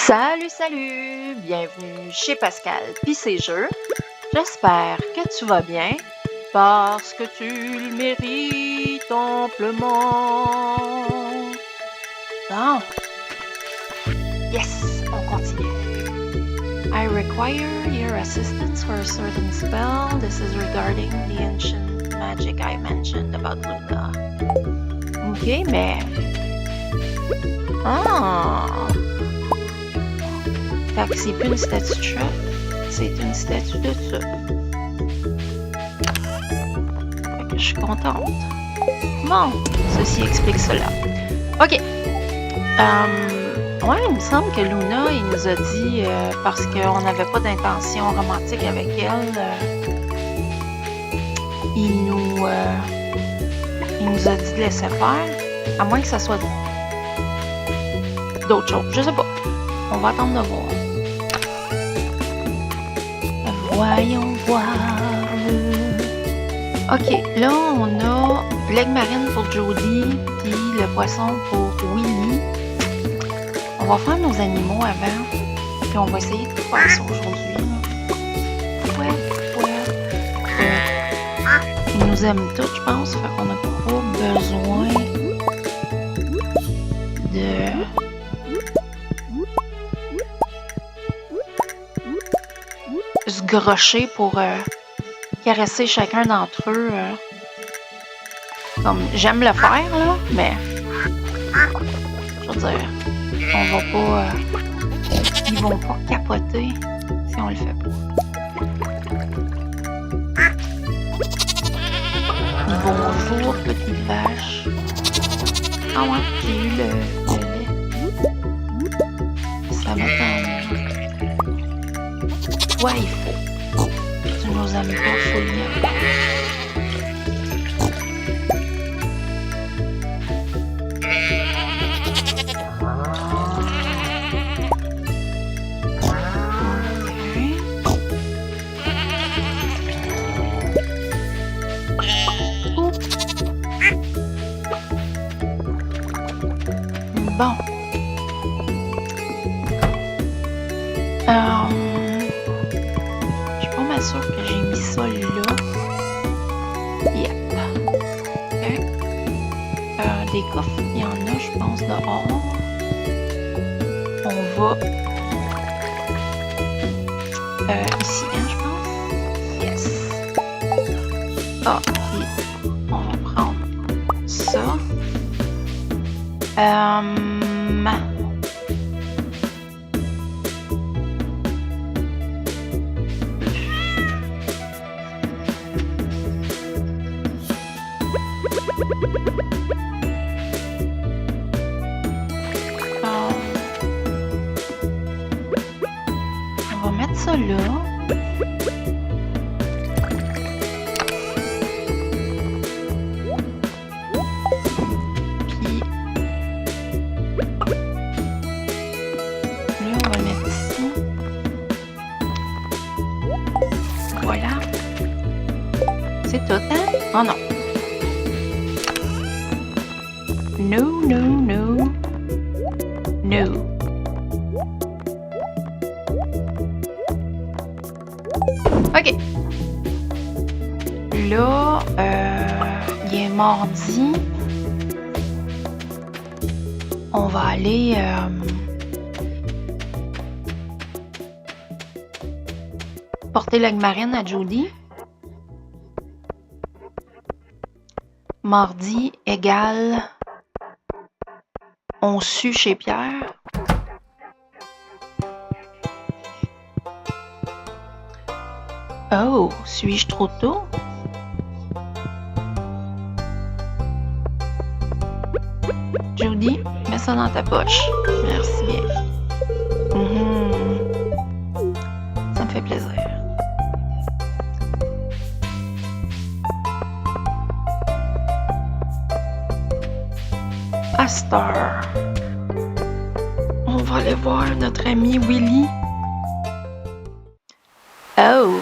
Salut, salut! Bienvenue chez Pascal pis ses jeux. J'espère que tu vas bien parce que tu le mérites amplement. Bon. Yes, on continue. I require your assistance for a certain spell. This is regarding the ancient magic I mentioned about Luna. Ok, mais... Ah! Fait que c'est plus une statue de chat, c'est une statue de ça. Fait que je suis contente. Bon, ceci explique cela. Ok. Ouais, il me semble que Luna, il nous a dit, parce qu'on n'avait pas d'intention romantique avec elle, il nous a dit de laisser faire, à moins que ça soit d'autres choses. Je sais pas. On va attendre de voir. Voyons voir. Ok, là on a l'aigle marine pour Jody, puis le poisson pour Willy. On va faire nos animaux avant, puis on va essayer de faire ça aujourd'hui. Ouais. Ils nous aiment tous, je pense, fait qu'on n'a pas besoin de... se grocher pour caresser chacun d'entre eux. Comme j'aime le faire, là, mais je veux dire, on va pas... ils vont pas capoter si on le fait pas. Bonjour, petite vache. Ah ouais, j'ai eu le lait. Ça va t'en... Toi, il faut. Tu nous aimes pas, faut le dire. Bon. Je suis pas mal sûre que j'ai mis ça là. Yep. Okay. Des coffres, il y en a, je pense, dehors. On va ici, hein, je pense. Yes. Ah, puis on va prendre ça. On va mettre ça là. Puis là, on va le mettre ici. Voilà. C'est tout, hein? Oh non. No. Ok. Là, il est mardi. On va aller... porter l'aigle marine à Jody. Mardi égale... on sue chez Pierre. Oh, suis-je trop tôt? Jody, mets ça dans ta poche. Merci bien. Ça me fait plaisir. Astor. On va aller voir notre ami Willy. Oh!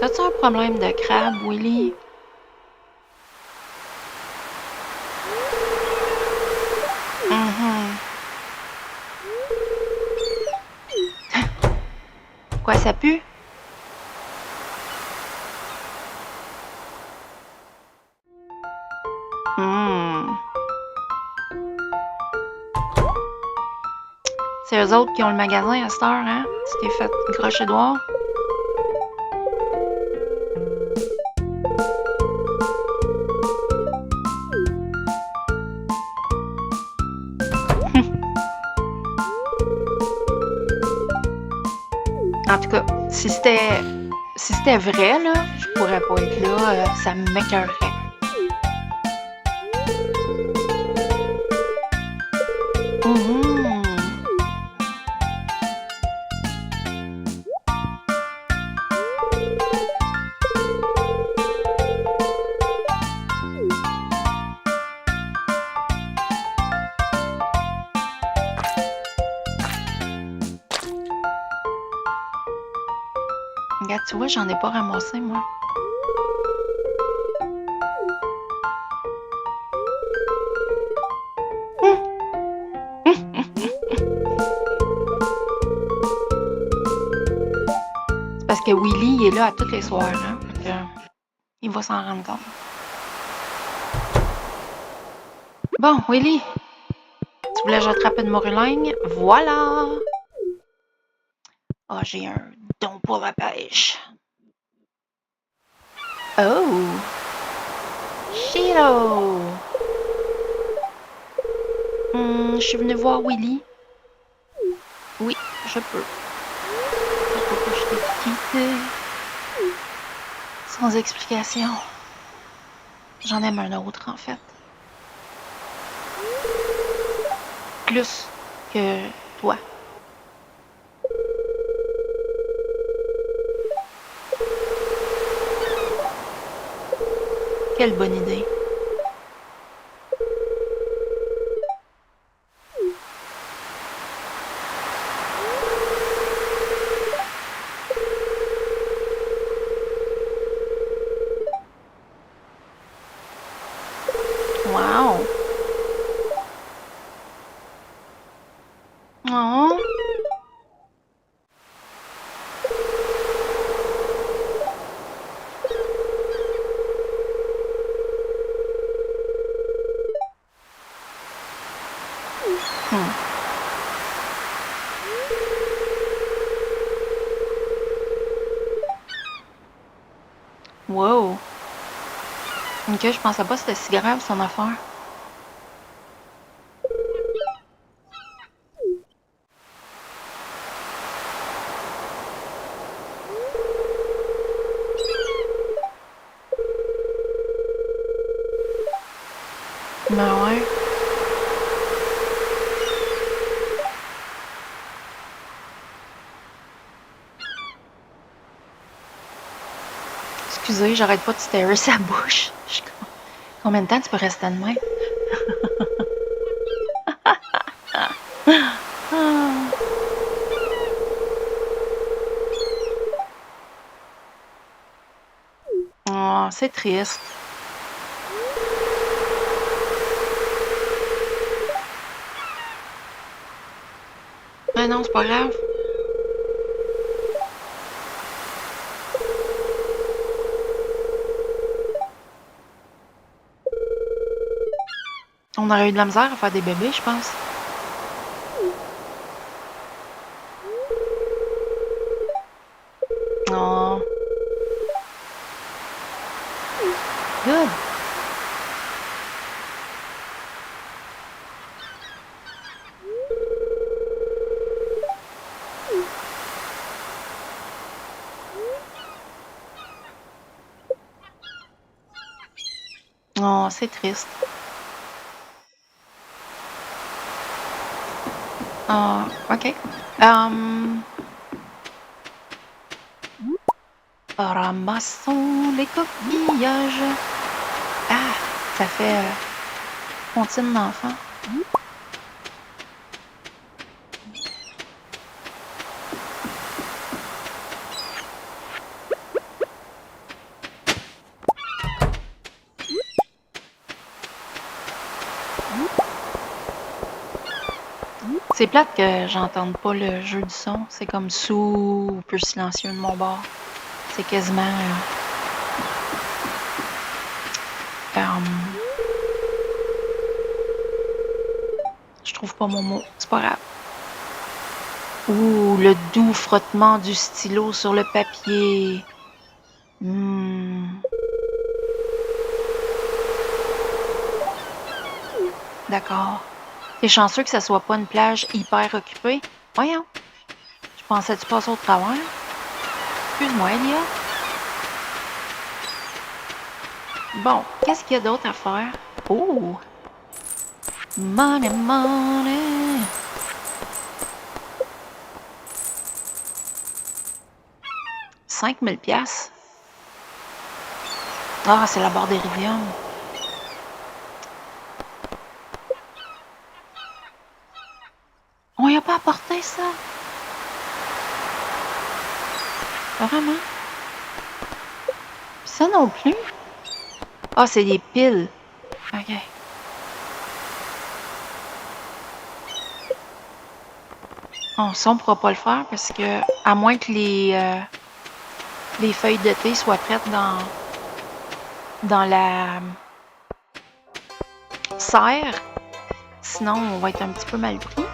T'as-tu un problème de crabe, Willy? Quoi, ça pue? C'est eux autres qui ont le magasin à cette heure, hein? Tu t'es fait croche Édouard? En tout cas, si c'était vrai, là, je pourrais pas être là, ça m'écœurerait. Mhm. Regarde, tu vois, j'en ai pas ramassé, moi. C'est parce que Willy, il est là à tous les soirs, hein? Fait que, il va s'en rendre compte. Bon, Willy, tu voulais que je t'attrape une morulingue? Voilà! Ah, j'ai un don pour la pêche. Oh! Shiro! Je suis venue voir Willy. Oui, je peux. Je peux pas je t'ai quitté. Sans explication. J'en aime un autre, en fait. Plus que toi. Quelle bonne idée. Wow! Oh! Wow! Ok, je pensais pas que c'était si grave son affaire. Ben ouais. Excusez, j'arrête pas de starer sa bouche. Combien de temps tu peux rester de même? Oh, c'est triste. Ben non, c'est pas grave. On aurait eu de la misère à faire des bébés, je pense. Oh. Good. Oh, c'est triste. OK. Ramassons les coquillages. Ah, ça fait comptine d'enfant. C'est plate que j'entende pas le jeu du son. C'est comme super silencieux de mon bord. C'est quasiment... je trouve pas mon mot. C'est pas grave. Ouh, le doux frottement du stylo sur le papier. D'accord. T'es chanceux que ça soit pas une plage hyper occupée. Voyons. Je pensais que tu passes au travers. Excuse-moi, Elia. Bon, qu'est-ce qu'il y a d'autre à faire? Oh! Money, money! 5000 piastres. Ah, c'est la barre des Rivium. On y a pas apporté ça? Vraiment? Puis ça non plus? Ah, c'est des piles. OK. Bon, ça, on pourra pas le faire parce que, à moins que les feuilles de thé soient prêtes dans la serre, sinon on va être un petit peu mal pris.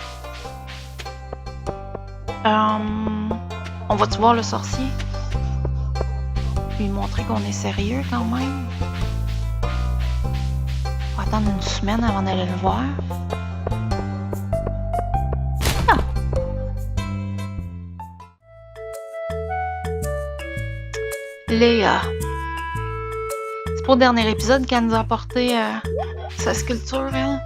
On va-tu voir le sorcier? Lui montrer qu'on est sérieux quand même. On va attendre une semaine avant d'aller le voir. Ah! Léa. C'est pour le dernier épisode qu'elle nous a apporté sa sculpture, elle.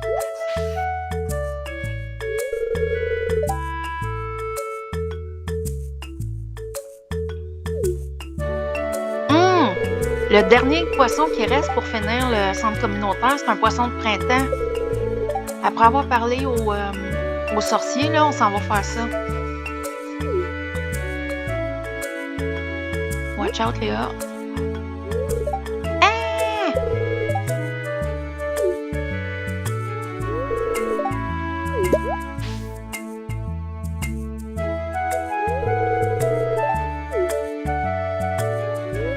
Le dernier poisson qui reste pour finir le centre communautaire, c'est un poisson de printemps. Après avoir parlé au sorcier, là, on s'en va faire ça. Watch out, Léa. Ah!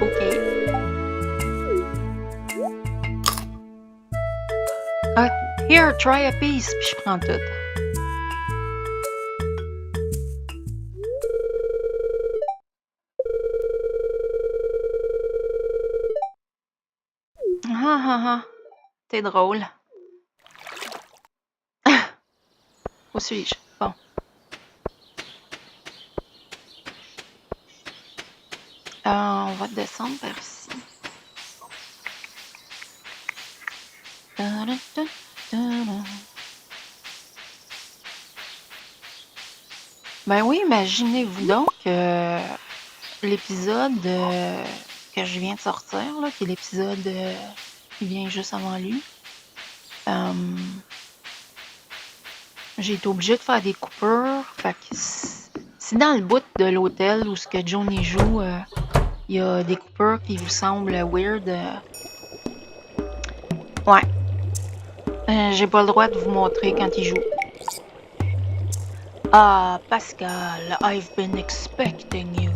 OK. Here, try a piece, puis je prends tout. T'es drôle. Où suis-je? Bon. On va descendre par ici. Ben oui, imaginez-vous donc l'épisode que je viens de sortir, là, qui est l'épisode qui vient juste avant lui. J'ai été obligée de faire des coupures. Fait que si dans le bout de l'hôtel où ce que Johnny joue, il y a des coupures qui vous semblent weird, ouais. J'ai pas le droit de vous montrer quand il joue. Ah, Pascal, I've been expecting you.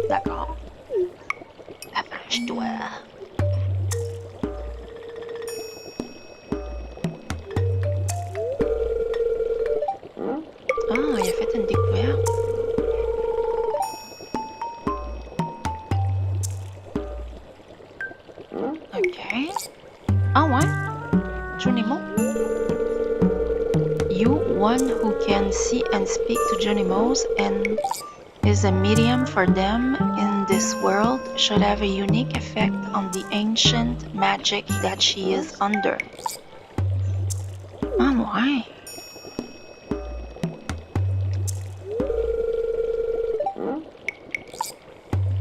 D'accord. Approche-toi. Ah, il a fait une découverte. OK. Ah ouais? Junimo? You, one who can see and speak to Junimos and is a medium for them in this world, should have a unique effect on the ancient magic that she is under. Ah ouais.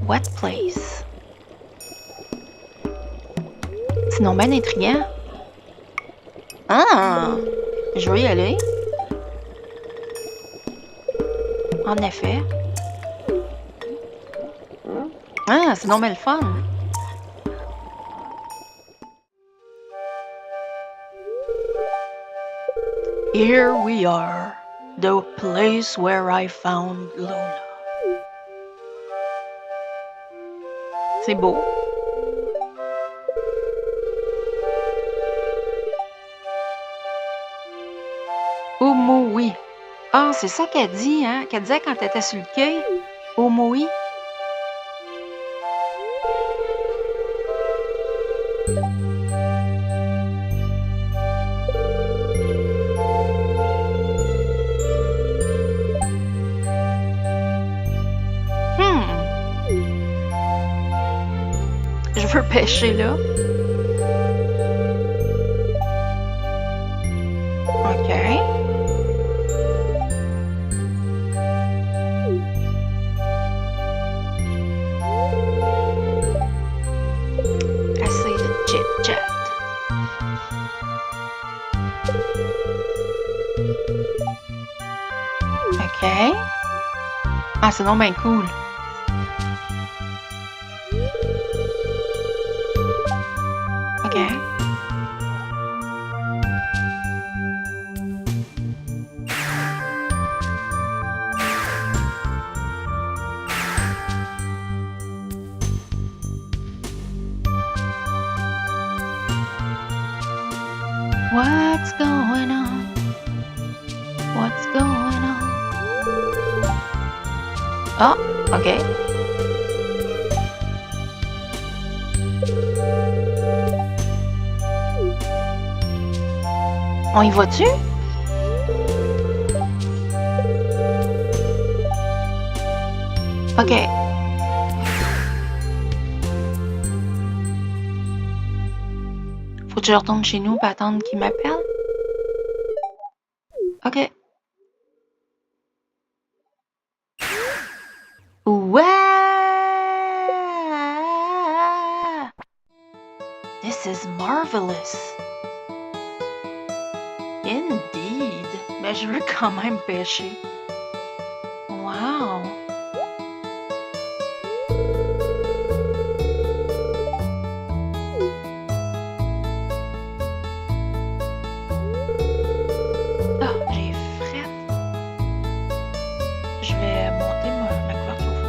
What place? C'est non ben intriguant. Ah! Je veux y aller. En effet. Ah, c'est non ben le fun. Here we are. The place where I found Luna. C'est beau. Omoi. Ah, c'est ça qu'elle dit, hein? Qu'elle disait quand elle était sur le quai. Omoi. Je veux pêcher là. OK. Assez de chit-chat. OK. Ah, c'est donc bien cool. OK. What's going on? What's going on? Ah, OK. On y va-tu? OK. Faut que je retourne chez nous pour attendre qu'il m'appelle? OK. Wow! This is marvelous. Indeed. Mais je veux quand même pêcher. Wow! Ah, j'ai fret. Je vais monter ma couverture.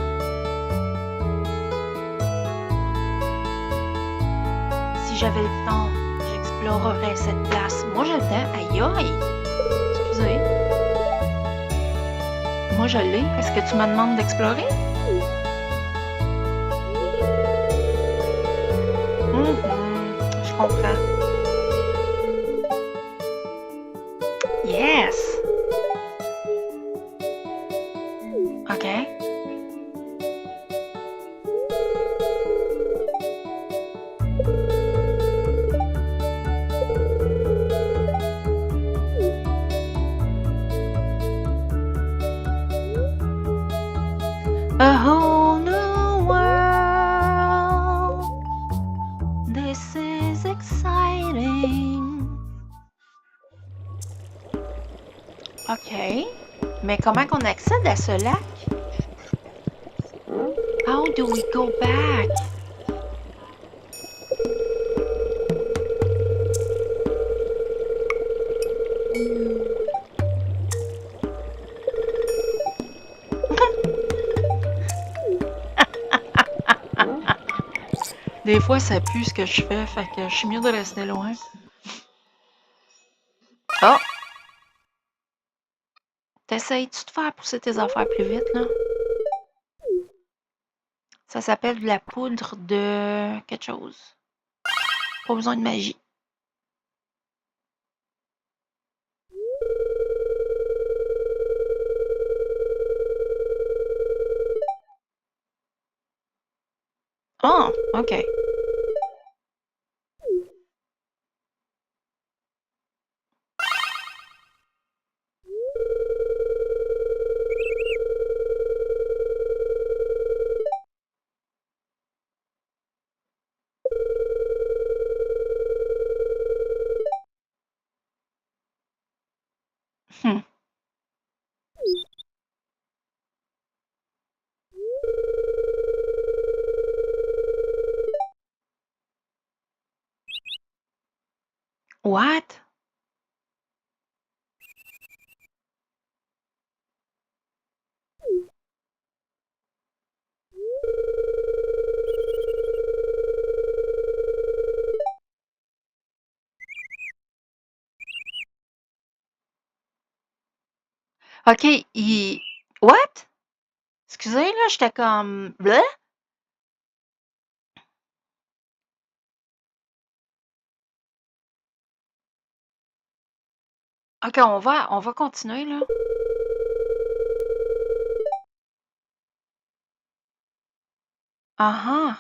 Si j'avais le temps, j'explorerais cette place. Moi, je le temps. Aïe aïe! Excusez. Moi, je l'ai. Est-ce que tu me demandes d'explorer? Je comprends. Yes! OK. A whole new world. This is exciting. OK. Mais comment qu'on accède à ce lac? How do we go back? Des fois, ça pue ce que je fais, fait que je suis mieux de rester loin. Oh! T'essayes-tu de faire pousser tes affaires plus vite, là? Ça s'appelle de la poudre de quelque chose. Pas besoin de magie. Oh, OK. Hmm. What? OK, What? Excusez, là, j'étais comme... Bleh? OK, on va continuer, là. Ah ah!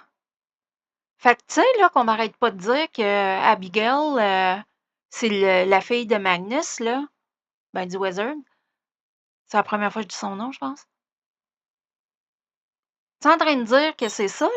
Fait que, tu sais, là, qu'on m'arrête pas de dire que Abigail, c'est la fille de Magnus, là, ben, du Wizard. C'est la première fois que je dis son nom, je pense. Tu es en train de dire que c'est ça, là?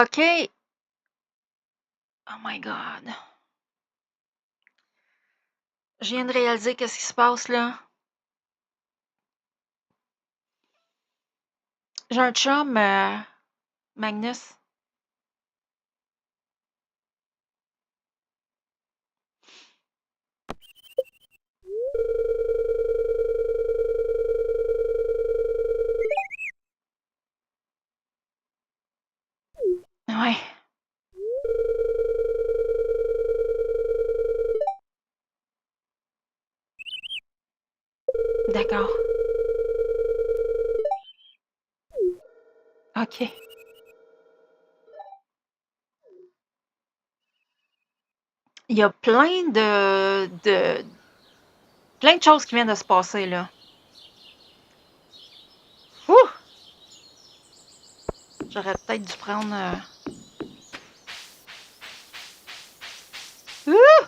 OK. Oh my God. Je viens de réaliser qu'est-ce qui se passe, là. J'ai un chum, Magnus. Ouais. D'accord. OK. Il y a plein de choses qui viennent de se passer, là. Ouh! J'aurais peut-être dû prendre... Ouh!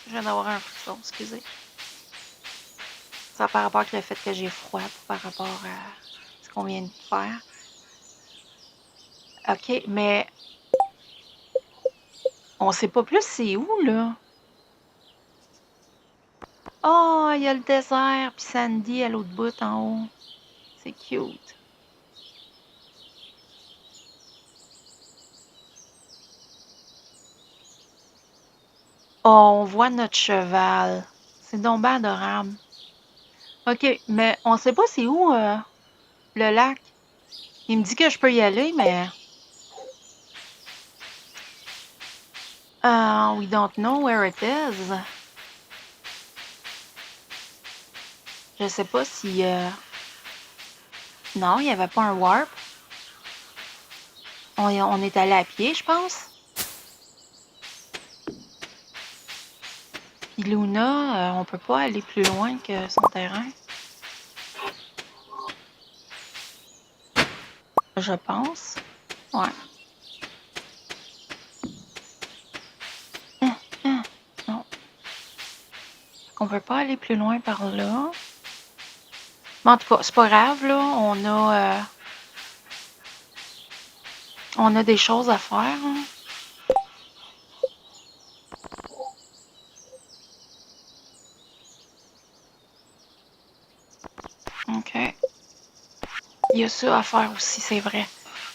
Je viens d'avoir un frisson, excusez. Ça a par rapport avec le fait que j'ai froid par rapport à ce qu'on vient de faire. OK, mais on sait pas plus c'est où, là. Oh, il y a le désert, puis Sandy à l'autre bout en haut. C'est cute. Oh, on voit notre cheval. C'est donc bien adorable. OK, mais on sait pas c'est où le lac. Il me dit que je peux y aller, mais... we don't know where it is. Je sais pas si... Non, il n'y avait pas un warp. On est allé à pied, je pense. Puis Luna, on peut pas aller plus loin que son terrain. Je pense. Ouais. Non. On peut pas aller plus loin par là. Mais en tout cas, c'est pas grave, là. On a des choses à faire. Hein. OK. Il y a ça à faire aussi, c'est vrai.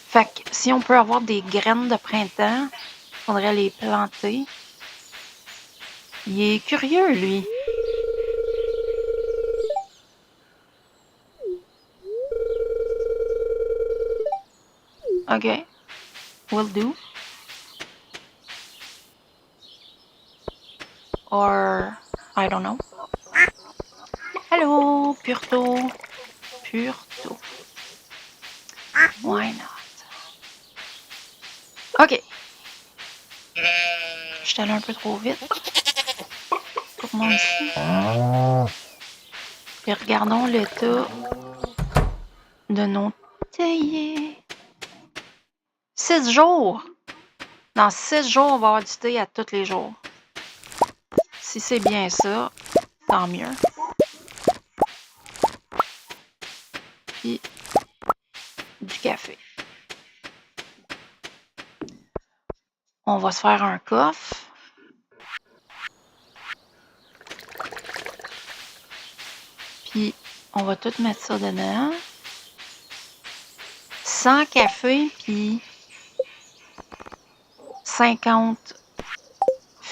Fait que si on peut avoir des graines de printemps, il faudrait les planter. Il est curieux, lui. OK. Will do. Or, I don't know. Hello, Purto. Purto. Why not? OK. Je suis allée un peu trop vite pour moi aussi. Et regardons l'état de nos théiers. 6 jours! Dans 6 jours, on va avoir du thé à tous les jours. Si c'est bien ça, tant mieux. Puis, du café. On va se faire un coffre. Puis, on va tout mettre ça dedans. 100 café, puis 50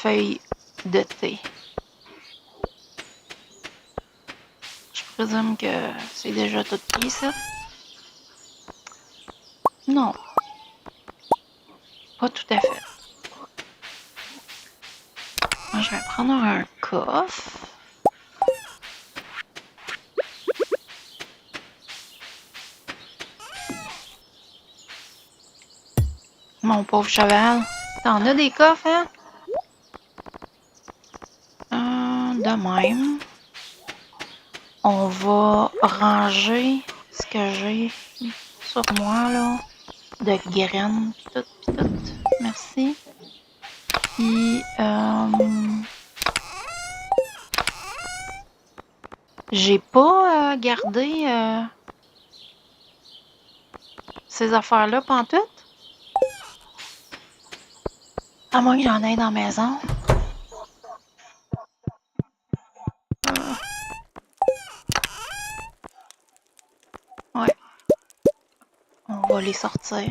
feuilles de thé. Je présume que c'est déjà tout pris, ça. Non. Pas tout à fait. Moi, je vais prendre un coffre. Mon pauvre cheval. T'en as des coffres, hein? De même. On va ranger ce que j'ai sur moi, là. De graines, pis tout, pis tout. Merci. Puis, j'ai pas gardé ces affaires-là pantoute. À moins que j'en aie dans la maison. Ouais. On va les sortir.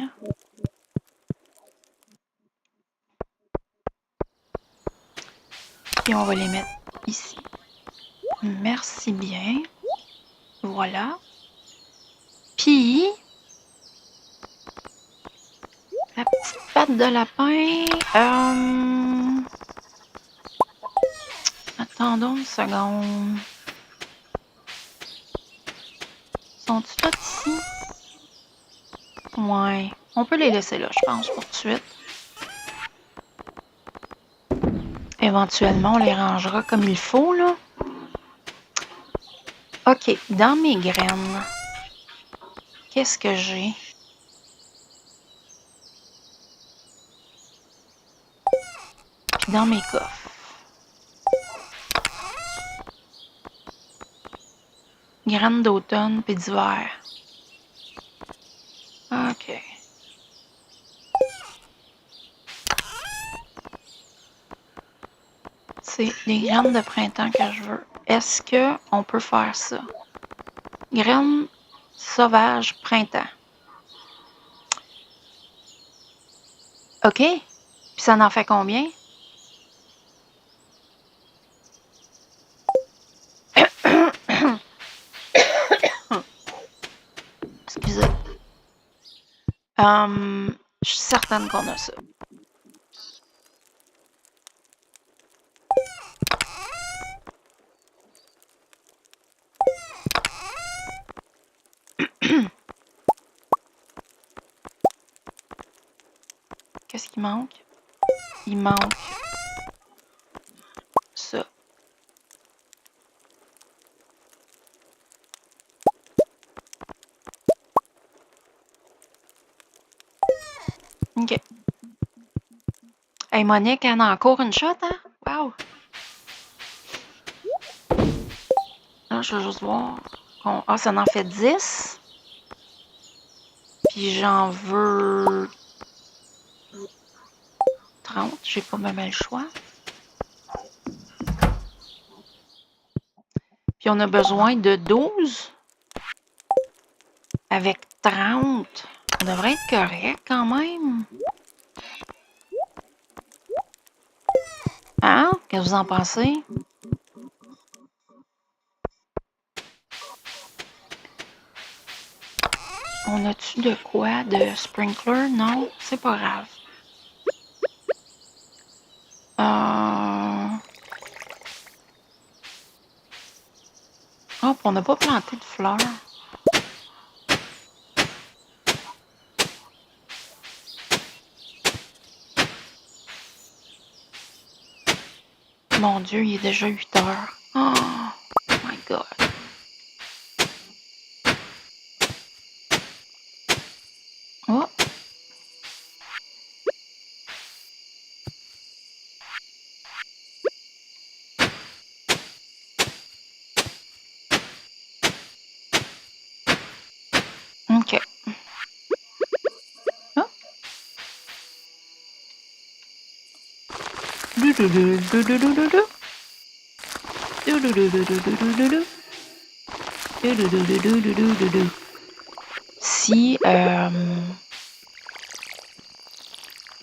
Puis on va les mettre ici. Merci bien. Voilà. Puis, la petite patte de lapin. Attendons une seconde. Sont-ils tous ici? Ouais. On peut les laisser là, je pense, pour tout de suite. Éventuellement, on les rangera comme il faut, là. OK. Dans mes graines, qu'est-ce que j'ai? Puis dans mes coffres. Graines d'automne puis d'hiver. OK. C'est des graines de printemps que je veux. Est-ce qu'on peut faire ça? Graines sauvages printemps. OK. Puis ça en fait combien? Excusez. Je suis certaine qu'on a ça. Qu'est-ce qui manque? Il manque ça. OK. Hey, Monique, elle en a encore une shot, hein? Wow! Là, je vais juste voir. Ah, ça en fait 10. Puis j'en veux 30. J'ai pas même le choix. Puis on a besoin de 12. Avec 30. On devrait être correct quand même. Hein? Qu'est-ce que vous en pensez? On a-tu de quoi? De sprinkler? Non, c'est pas grave. Oh, on n'a pas planté de fleurs. Mon Dieu, il est déjà 8 heures. Oh my God. Oh. OK. Oh.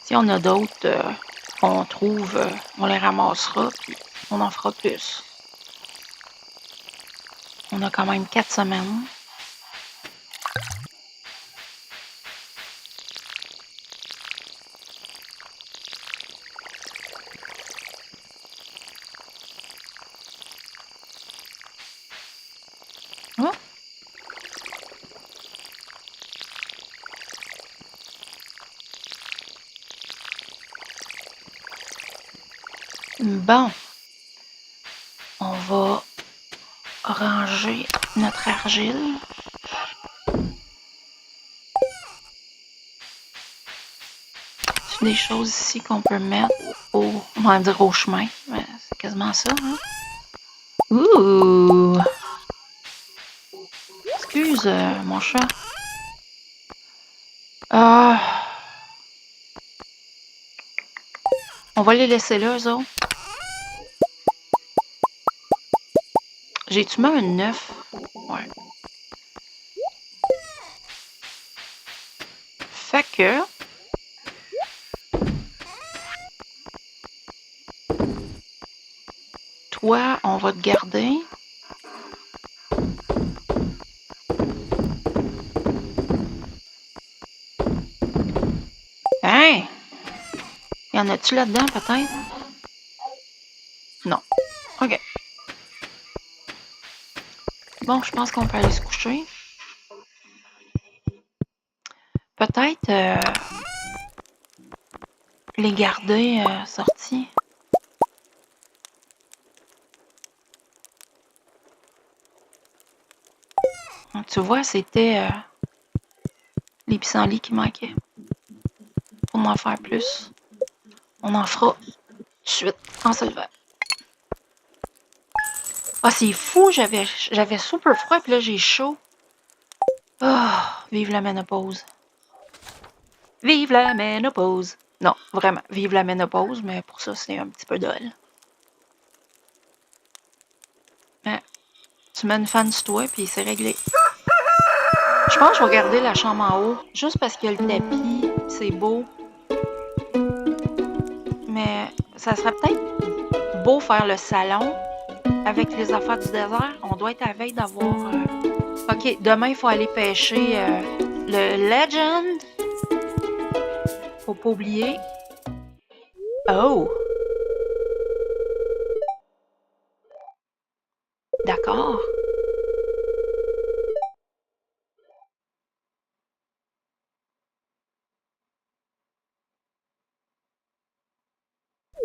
Si on a d'autres on trouve, on les ramassera, puis on en fera plus. On a quand même 4 semaines. Oh! Bon, on va ranger notre argile. C'est des choses ici qu'on peut mettre on va dire au chemin, mais c'est quasiment ça, hein? Ouh! Excuse, mon chat. On va les laisser là, eux autres. J'ai-tu mis un 9? Ouais. Fait que... Toi, on va te garder. Hein? Y en a-tu là-dedans, peut-être? Non. OK. Bon, je pense qu'on peut aller se coucher. Peut-être les garder sortis. Donc, tu vois, c'était les pissenlits qui manquaient. Pour en faire plus, on en fera tout de suite en se levant. Ah, c'est fou, j'avais super froid, puis là, j'ai chaud. Ah, vive la ménopause. Vive la ménopause. Non, vraiment, vive la ménopause, mais pour ça, c'est un petit peu dol. Mais tu mets une fan sur toi, puis c'est réglé. Je pense que je vais garder la chambre en haut, juste parce qu'il y a le tapis, c'est beau. Mais ça serait peut-être beau faire le salon avec les affaires du désert. On doit être à veille d'avoir... OK, demain, il faut aller pêcher le Legend. Faut pas oublier. Oh! D'accord.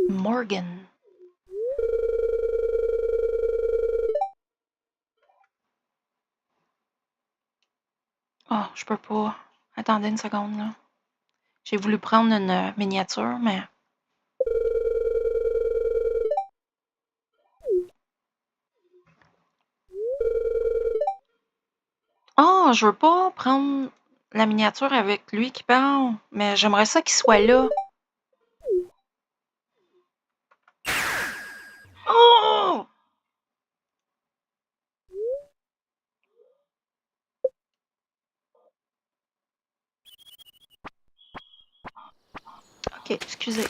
Morgan. Ah, je peux pas. Attendez une seconde, là. J'ai voulu prendre une miniature, mais... Ah, je veux pas prendre la miniature avec lui qui parle, mais j'aimerais ça qu'il soit là. Oh! OK, excusez.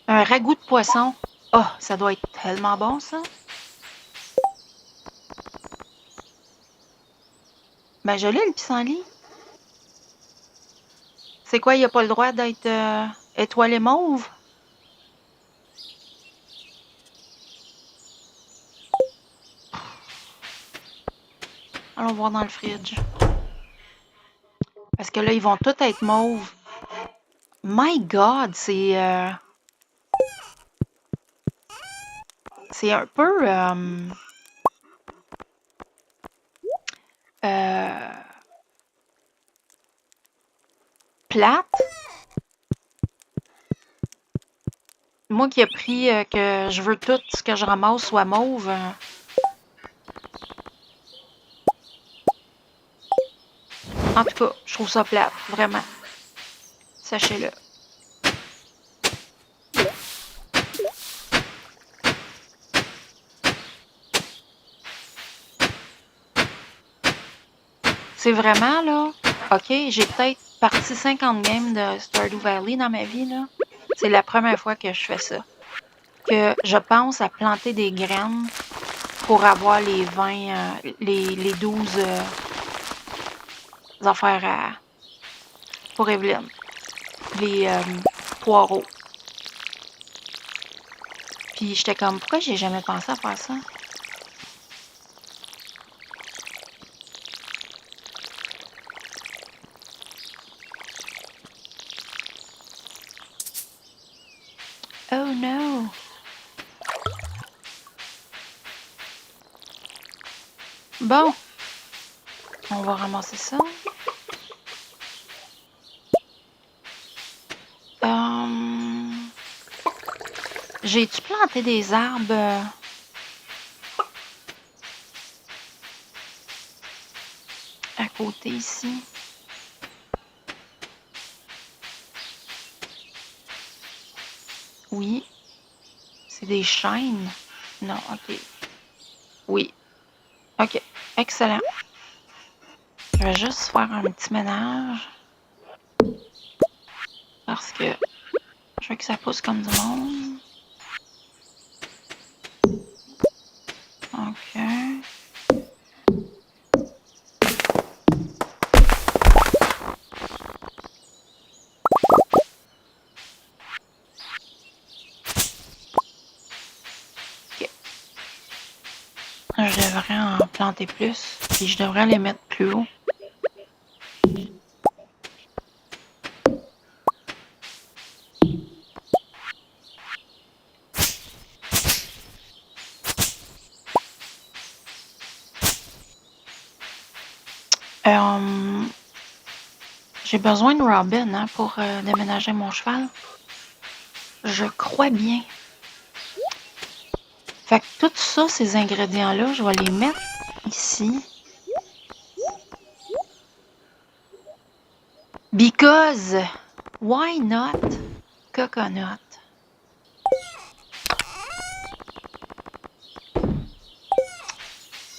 Un ragoût de poisson. Oh, ça doit être tellement bon, ça. Ben, je l'ai, le pissenlit. C'est quoi, il a pas le droit d'être étoilé mauve? Allons voir dans le fridge. Parce que là, ils vont tous être mauves. My God, c'est un peu plate. Moi qui ai pris que je veux tout ce que je ramasse soit mauve. En tout cas, je trouve ça plate, vraiment. Sachez-le. C'est vraiment, là, OK, j'ai peut-être parti 50 games de Stardew Valley dans ma vie, là. C'est la première fois que je fais ça. Que je pense à planter des graines pour avoir les 20, les 12 affaires pour Evelyne. Les poireaux. Puis j'étais comme, pourquoi j'ai jamais pensé à faire ça? Oh no! Bon, on va ramasser ça. J'ai-tu planté des arbres à côté ici? Oui. C'est des chênes? Non, ok. Oui. Ok, excellent. Je vais juste faire un petit ménage. Parce que je veux que ça pousse comme du monde. Ok. Ok. Je devrais en planter plus. Puis je devrais les mettre plus haut. J'ai besoin de Robin hein, pour déménager mon cheval. Je crois bien. Fait que tout ça, ces ingrédients-là, je vais les mettre ici. Because why not coconut?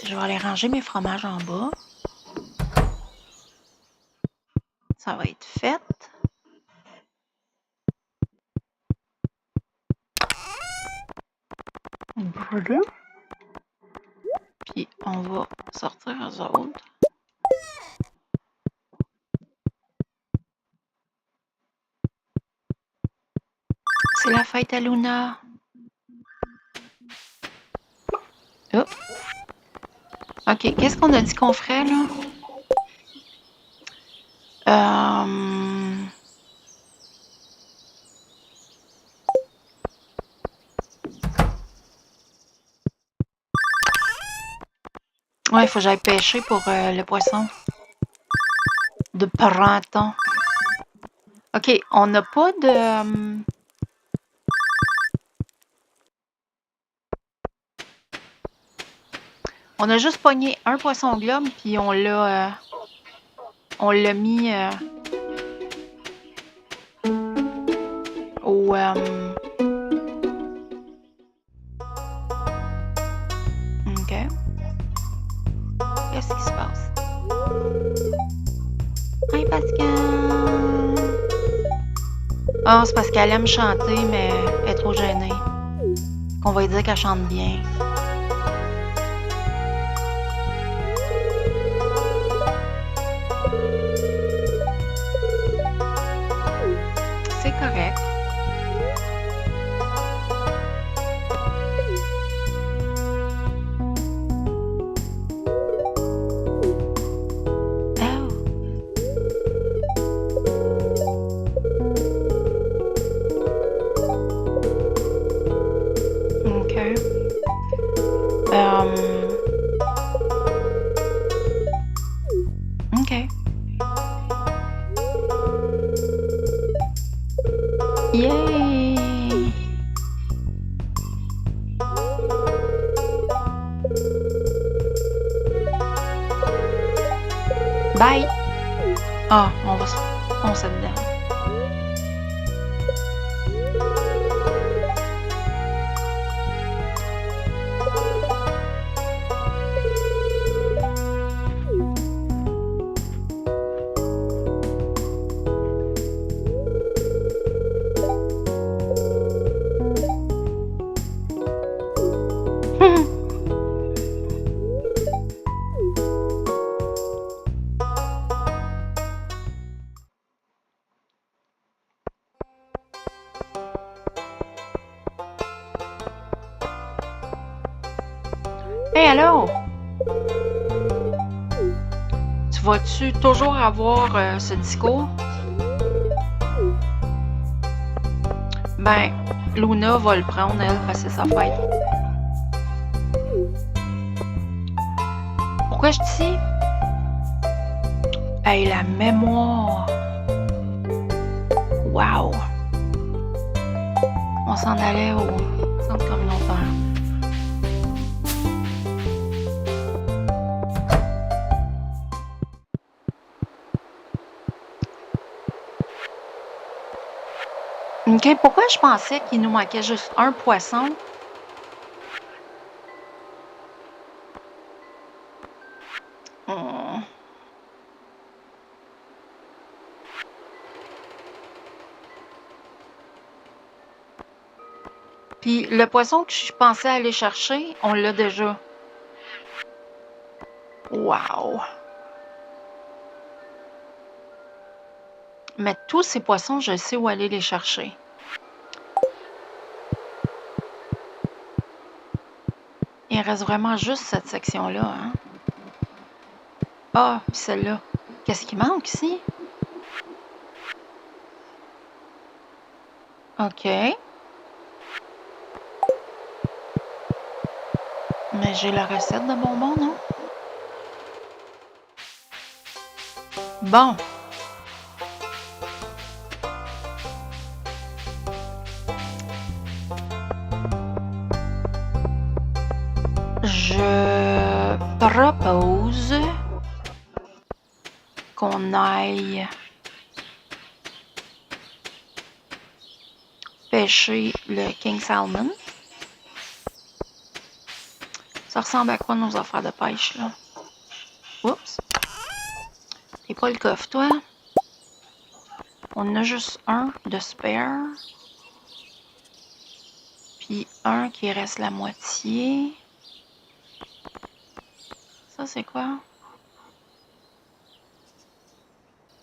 Je vais aller ranger mes fromages en bas. Ça va être fait. Voilà. Puis on va sortir aux autres. C'est la fête à Luna. Oh. Ok, qu'est-ce qu'on a dit qu'on ferait là? Ouais, il faut que j'aille pêcher pour le poisson de printemps. Ok, on n'a pas de... on a juste pogné un poisson globe, puis on l'a mis au... ok. Qu'est-ce qui se passe? Hi Pascal! Ah, c'est parce qu'elle aime chanter, mais elle est trop gênée. Qu'on va lui dire qu'elle chante bien. C'est correct. OK. Yay! Bye! Ah, on va se foncer dedans. Hey, allô? Tu vas-tu toujours avoir ce discours? Ben, Luna va le prendre, elle, parce que c'est sa fête. Pourquoi je dis? Hey, la mémoire! Wow! On s'en allait au centre communautaire. OK, pourquoi je pensais qu'il nous manquait juste un poisson? Hmm. Puis le poisson que je pensais aller chercher, on l'a déjà. Wow! Mais tous ces poissons, je sais où aller les chercher. Il reste vraiment juste cette section-là, hein? Ah, puis celle-là. Qu'est-ce qui manque ici? OK. Mais j'ai la recette de bonbons, non? Bon. Je propose qu'on aille pêcher le King Salmon. Ça ressemble à quoi nos affaires de pêche, là? Oups. T'es pas le coffre, toi? On en a juste un de spare. Puis un qui reste la moitié. Ça, c'est quoi?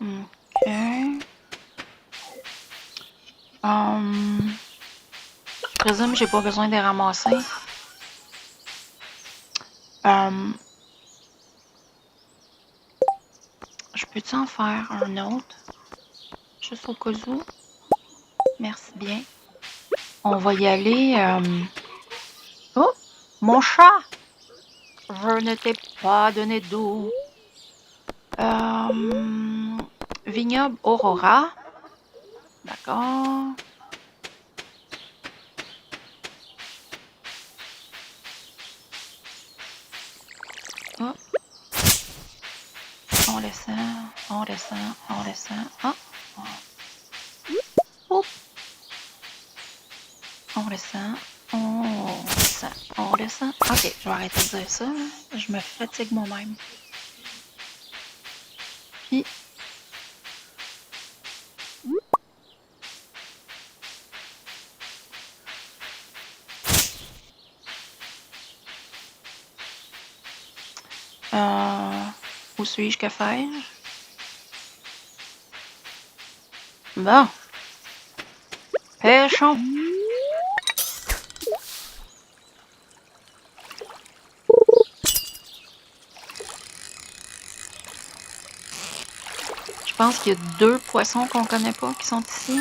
OK. Je présume que j'ai pas besoin de les ramasser. Je peux-tu en faire un autre? Juste au cas où. Merci bien. On va y aller. Oh! Mon chat! Je ne t'ai pas donné d'eau. Vignoble Aurora. D'accord. Oh. On descend, on descend, on descend. Ah! Oh. On descend, on descend, on descend. Ok, je vais arrêter de dire ça. Je me fatigue moi-même. Puis... où suis-je? Que fais-je? Bon. Pêchons. Je pense qu'il y a 2 poissons qu'on connaît pas qui sont ici.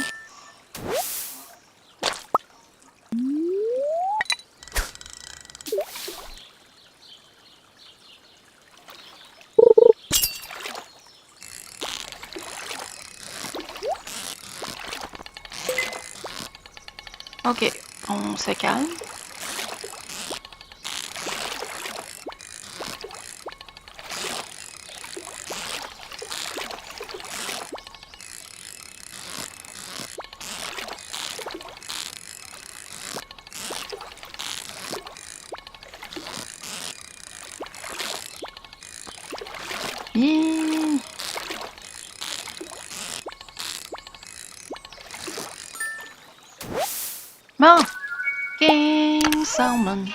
Ok, on se calme. Yeah. Bon. King Salmon.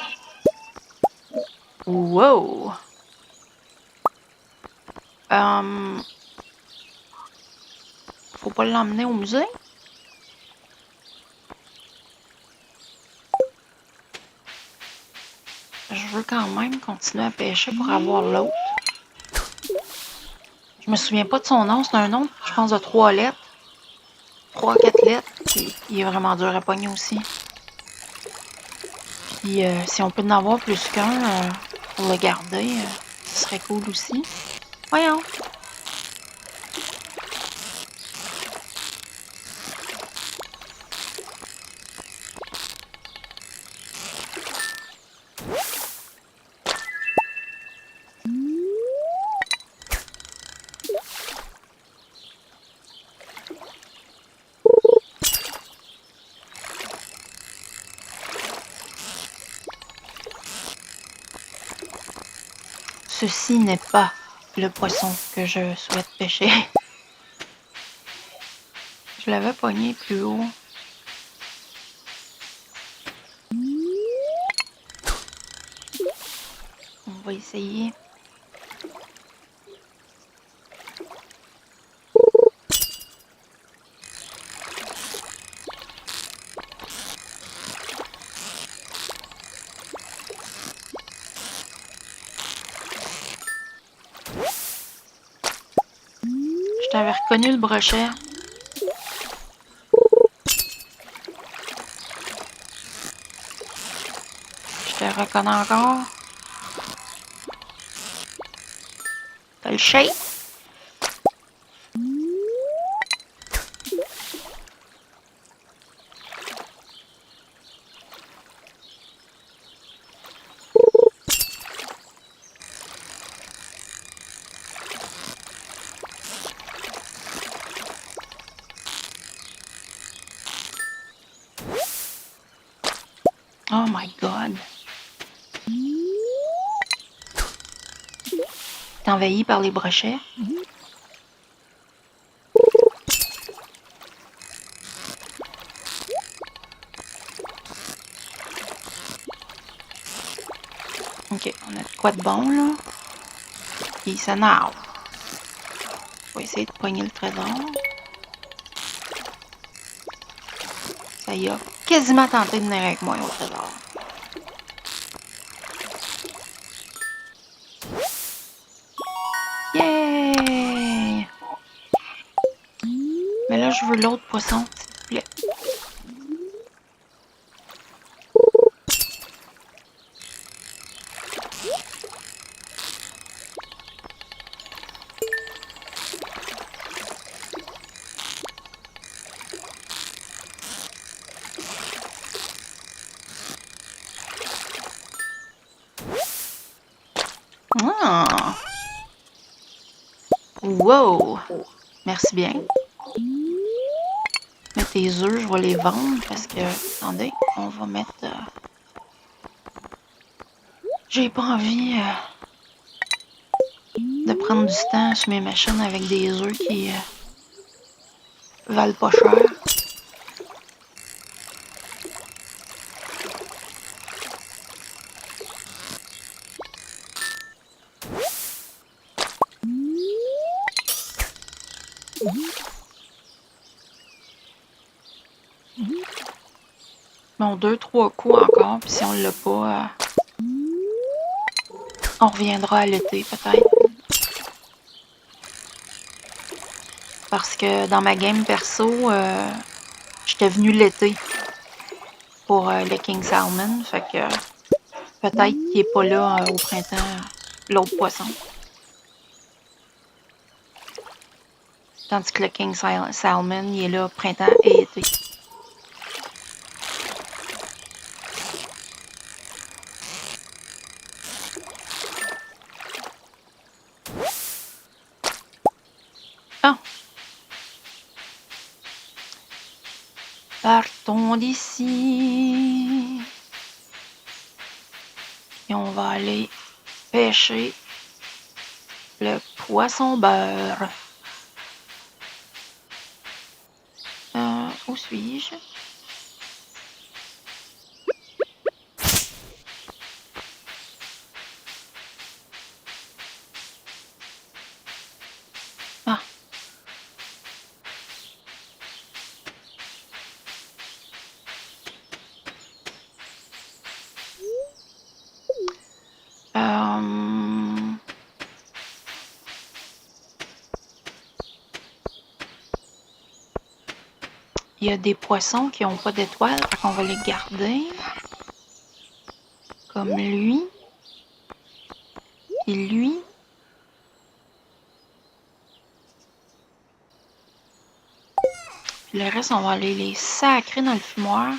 Wow. Faut pas l'emmener au musée? Je veux quand même continuer à pêcher pour avoir l'autre. Je me souviens pas de son nom, c'est un nom, je pense, de 3 lettres. 3-4 lettres. Il est vraiment dur à pogner aussi. Puis si on peut en avoir plus qu'un pour le garder, ce serait cool aussi. Voyons. Ceci n'est pas le poisson que je souhaite pêcher. Je l'avais pogné plus haut. On va essayer. Je t'avais reconnu le brochet. Je te reconnais encore. T'as le shape. Oh my god. T'es envahi par les brochets? Ok, on a de quoi de bon là? Il s'énerve. On va essayer de pogner le trésor. Ça y a quasiment tenté de venir avec moi au trésor. Yay! Mais là, je veux l'autre poisson, s'il te plaît. Ah! Wow! Merci bien. Mais tes œufs, je vais les vendre parce que... Attendez, on va mettre... J'ai pas envie de prendre du temps sur mes machines avec des œufs qui valent pas cher. Bon, 2-3 coups encore, puis si on l'a pas, on reviendra à l'été peut-être. Parce que dans ma game perso, j'étais venue l'été pour le King Salmon, fait que peut-être qu'il est pas là au printemps, l'autre poisson. Tandis que le King Salmon, il est là printemps et été. Ah! Partons d'ici. Et on va aller pêcher le poisson beurre. Où suis-je? Ah! Il y a des poissons qui n'ont pas d'étoiles, fait qu'on va les garder. Comme lui. Et lui. Puis le reste, on va aller les sacrer dans le fumoir.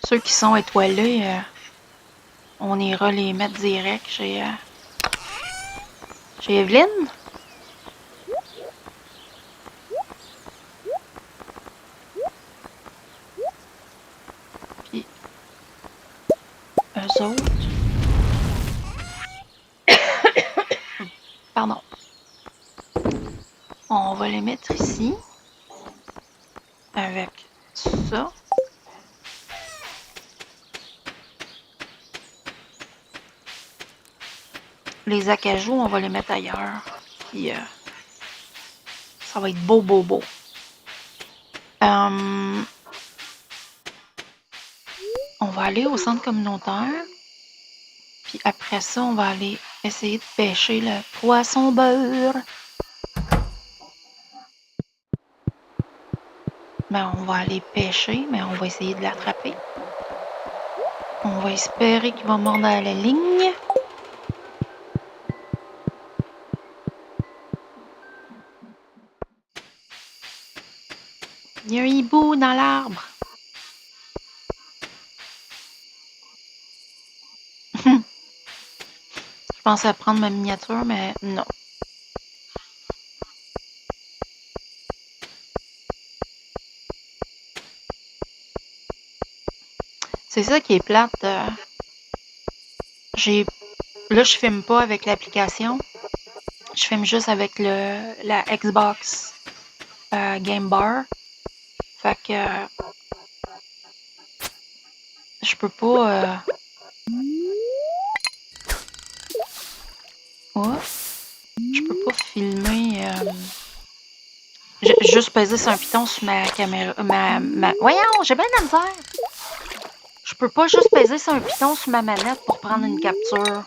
Ceux qui sont étoilés, on ira les mettre direct chez Evelyne. Puis eux autres. Pardon. On va les mettre ici. Avec ça. Les acajou, on va les mettre ailleurs. Puis ça va être beau, beau, beau. On va aller au centre communautaire. Puis après ça, on va aller essayer de pêcher le poisson beurre. Ben, on va aller pêcher, mais on va essayer de l'attraper. On va espérer qu'il va mordre à la ligne. Il y a un hibou dans l'arbre. Je pensais prendre ma miniature, mais non. C'est ça qui est plate. Là, je filme pas avec l'application. Je filme juste avec la Xbox Game Bar. Fait que je peux pas. Je peux pas filmer. Juste peser sur un piton sur ma caméra. Voyons, j'ai bien de la misère. Je peux pas juste peser sur un piton sur ma manette pour prendre une capture.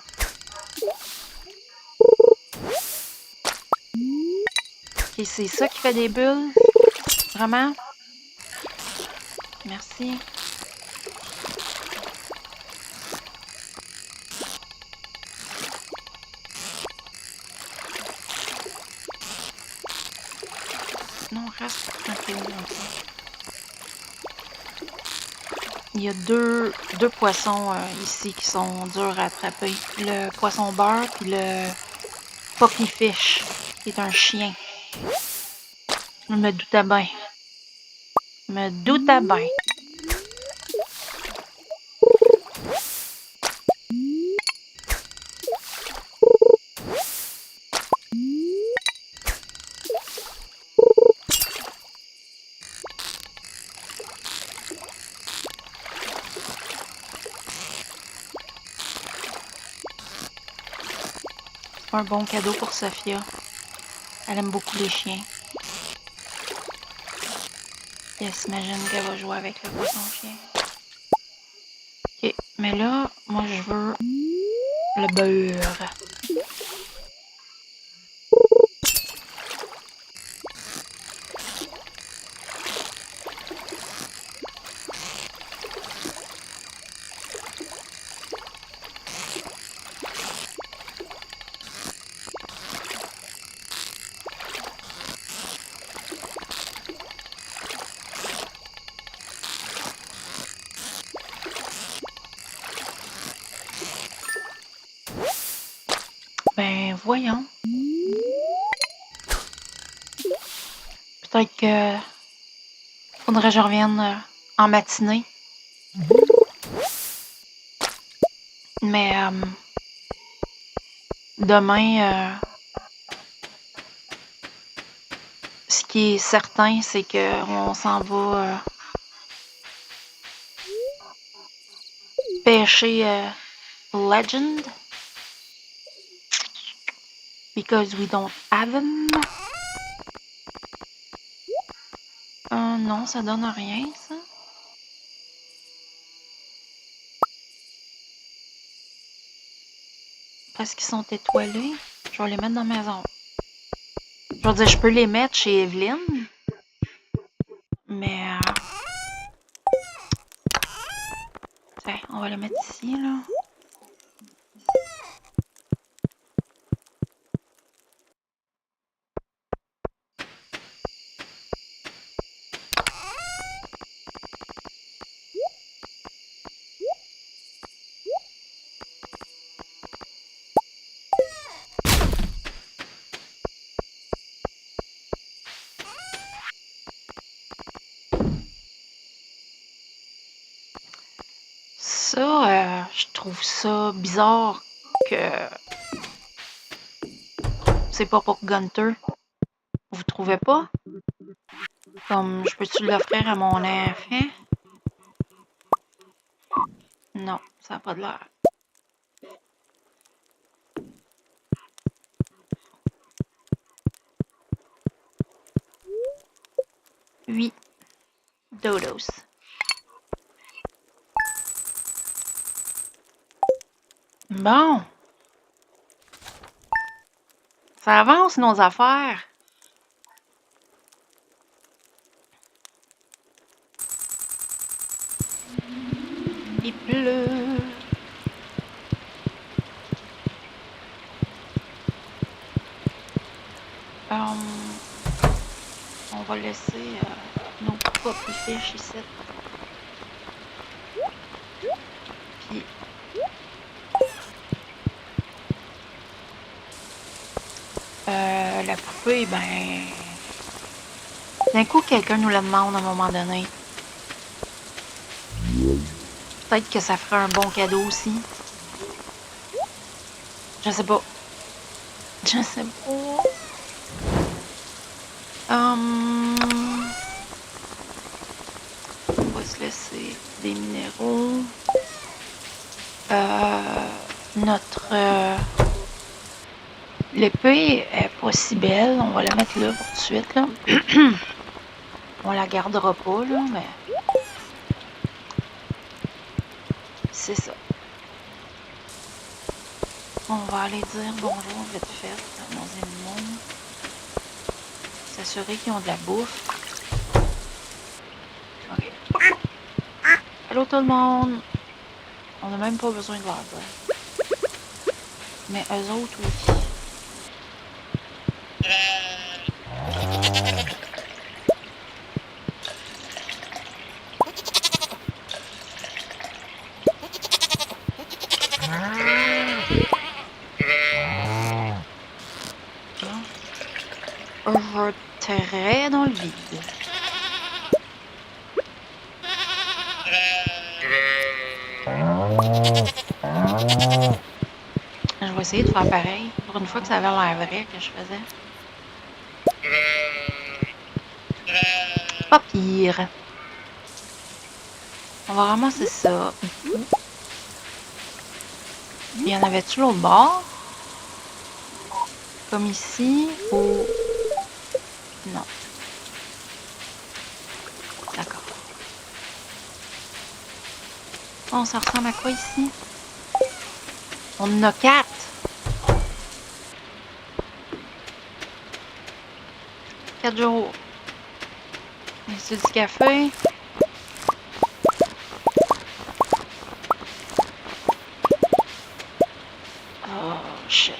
Ok, c'est ça qui fait des bulles? Vraiment? Merci. Non, reste tranquille comme ça. Il y a deux poissons ici qui sont durs à attraper. Le poisson beurre puis le poppy fish, qui est un chien. Je me doutais bien. Me doutais bien. Un bon cadeau pour Sophia. Elle aime beaucoup les chiens. Et elle s'imagine qu'elle va jouer avec le poisson chien. Ok, mais là, moi je veux le beurre. Ben voyons. Peut-être que faudrait que je revienne en matinée. Mais demain, ce qui est certain, c'est qu'on s'en va pêcher Legend. Because we don't have them. Non, ça donne rien, ça. Est-ce qu'ils sont étoilés? Je vais les mettre dans la maison. Je veux dire, je peux les mettre chez Evelyne. Mais... Tiens, on va les mettre ici, là. Ça, je trouve ça bizarre que c'est pas pour Gunter. Vous trouvez pas? Comme, je peux-tu l'offrir à mon enfant? Non, ça n'a pas de l'air. Oui. Dodos. Bon. Ça avance nos affaires. Il pleut. On va laisser nos puppy fish ici. Puis la poupée, ben... D'un coup, quelqu'un nous la demande à un moment donné. Peut-être que ça ferait un bon cadeau aussi. Je sais pas. Je sais pas. On va se laisser des minéraux. Notre... L'épée est pas si belle. On va la mettre là pour tout de suite, là. On la gardera pas, là, mais... C'est ça. On va aller dire bonjour vite fait à nos animaux. S'assurer qu'ils ont de la bouffe. Ok. Allô tout le monde! On n'a même pas besoin de leur dire. Mais eux autres, oui. Je vais très dans le vide. Je vais essayer de faire pareil. Pour une fois que ça avait l'air vrai que je faisais. Pas pire. On va ramasser ça. Il y en avait-tu l'autre bord? Comme ici ou... Non. D'accord. Oh, ça ressemble à quoi ici? On en a 4. Jours. C'est du café. Oh, shit.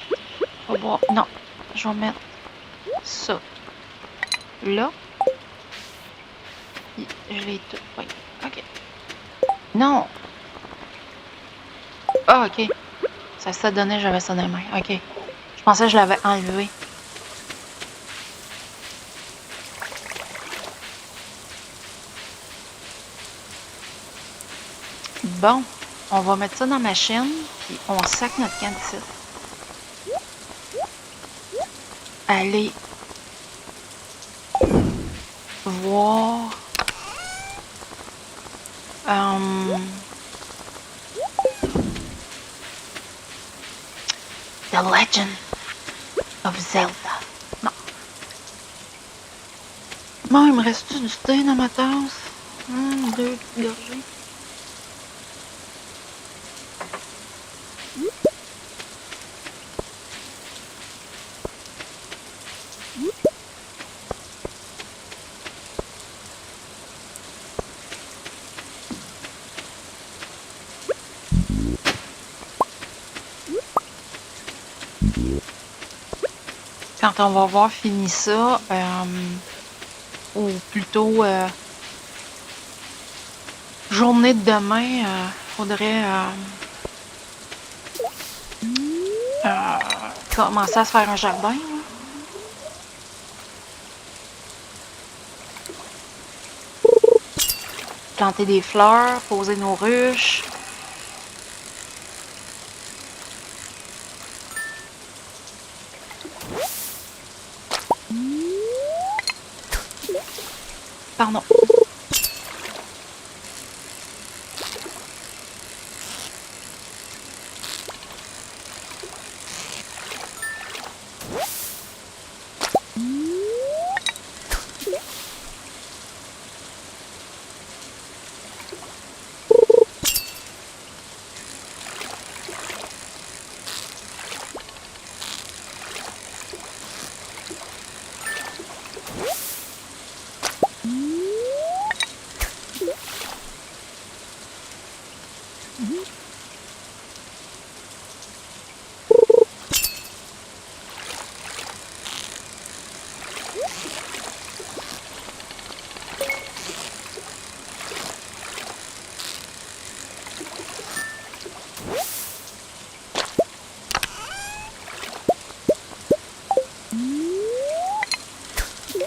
Faut boire. Non. Je vais mettre ça là. Puis je l'ai tout. Oui. OK. Non. Ah, OK. Ça donnait, j'avais ça dans les mains. OK. Je pensais que je l'avais enlevé. Bon. On va mettre ça dans ma chaîne. Puis on sac notre canne ici. Allez voir The Legend of Zelda. Non. Bon, il me reste du thé dans ma tasse. 2 gorgées. quand on va avoir fini ça, ou plutôt journée de demain, faudrait commencer à se faire un jardin. Là. Planter des fleurs, poser nos ruches. Pardon.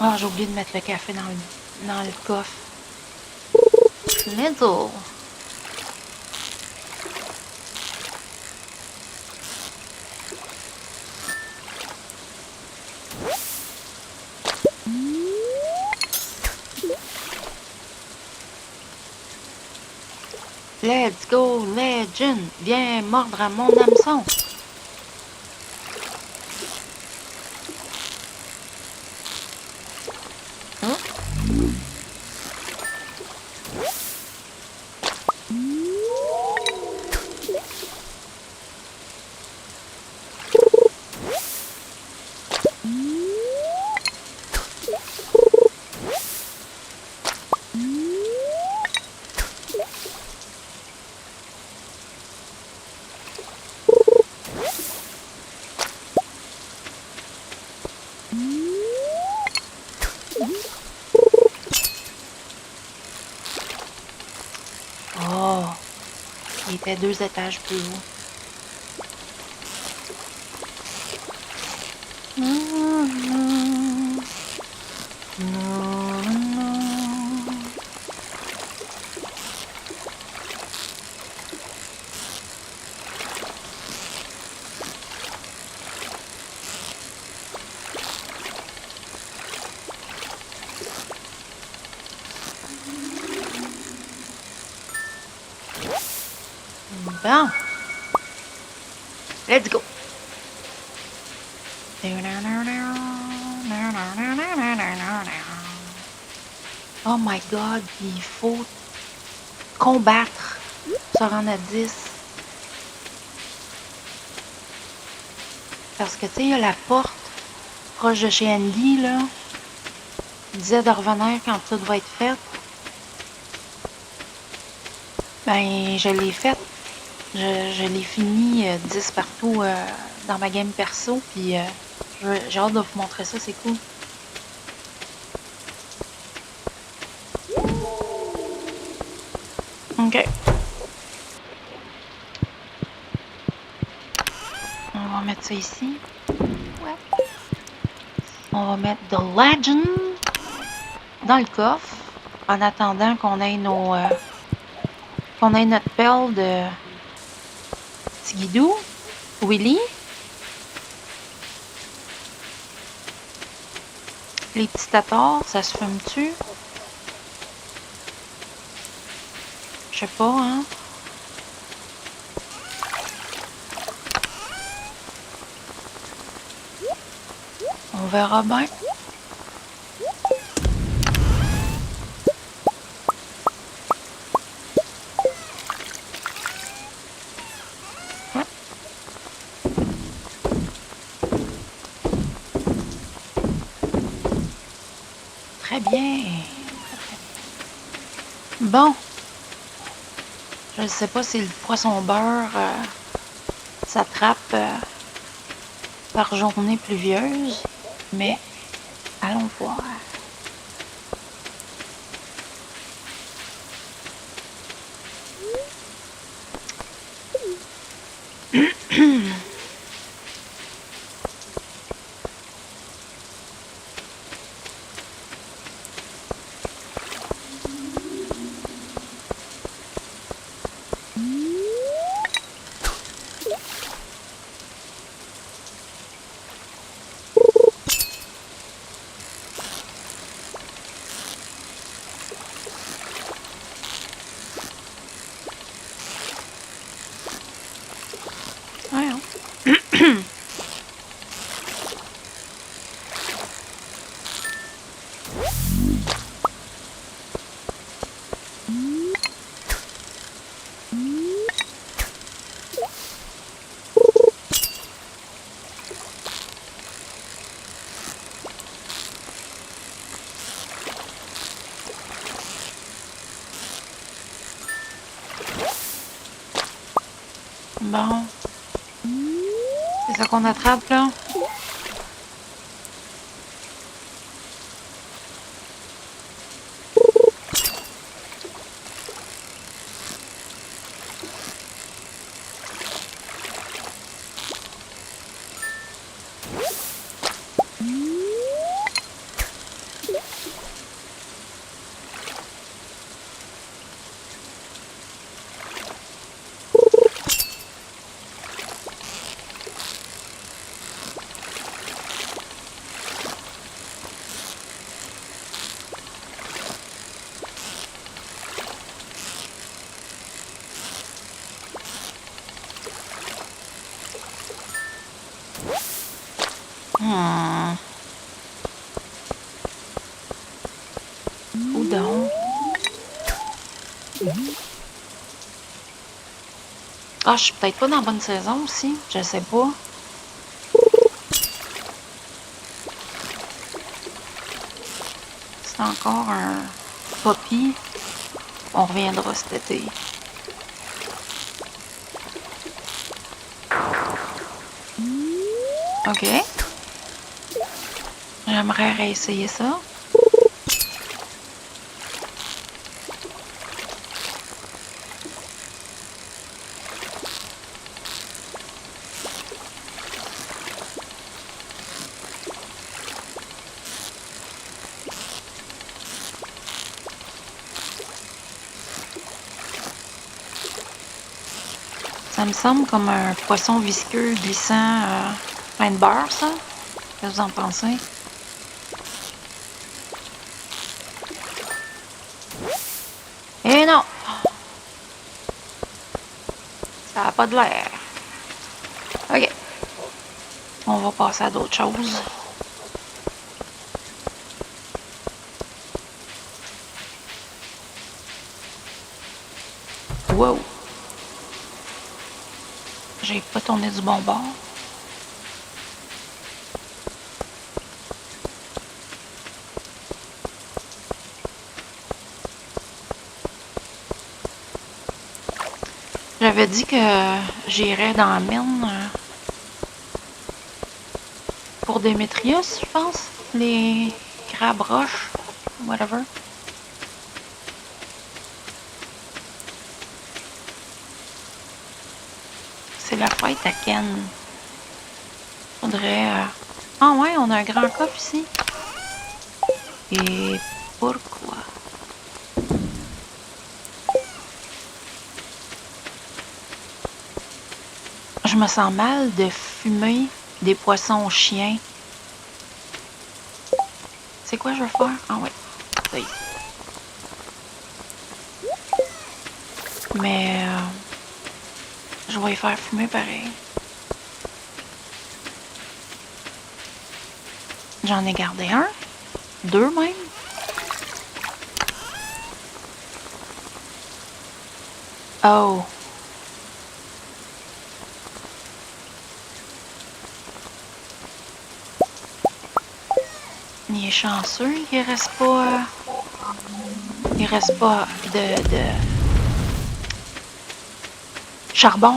Ah, j'ai oublié de mettre le café dans le coffre. Little. Let's go, Legend! Viens mordre à mon hameçon! Hein? Oh! Il était 2 étages plus haut. Bon. Let's go. Oh my god, il faut combattre, se rendre à 10. Parce que, tu sais, il y a la porte proche de chez Andy, là. Il disait de revenir quand tout va être fait. Ben, je l'ai fait. Je l'ai fini 10 partout dans ma game perso. Puis j'ai hâte de vous montrer ça, c'est cool. OK. On va mettre ça ici. Ouais. On va mettre The Legend dans le coffre. En attendant qu'on ait qu'on ait notre perle de Tigidou. Willy. Les petits tatars, ça se fume-tu? Je sais pas, hein? On verra bien. Très bien. Bon. Je ne sais pas si le poisson beurre s'attrape par journée pluvieuse. Mais, allons voir. Voyons. Bon. C'est ça qu'on attrape, là? Où donc? Ah, je suis peut-être pas dans la bonne saison aussi. Je sais pas. C'est encore un poppy. On reviendra cet été. OK. J'aimerais réessayer ça. Ça me semble comme un poisson visqueux glissant plein de beurre, ça. Qu'est-ce que vous en pensez? Eh non! Ça n'a pas de l'air. OK. On va passer à d'autres choses. Wow! J'ai pas tourné du bon bord. J'avais dit que j'irais dans la mine pour Démétrius, je pense. Les crabes roches, whatever. C'est la fête à Ken. Faudrait... Ah ouais, on a un grand coffre ici. Et pourquoi? Je me sens mal de fumer des poissons chiens. C'est quoi je veux faire? Ah ouais, ça y est. Mais je vais y faire fumer pareil. J'en ai gardé un. 2 même. Oh. Il est chanceux, il reste pas... il reste pas de charbon.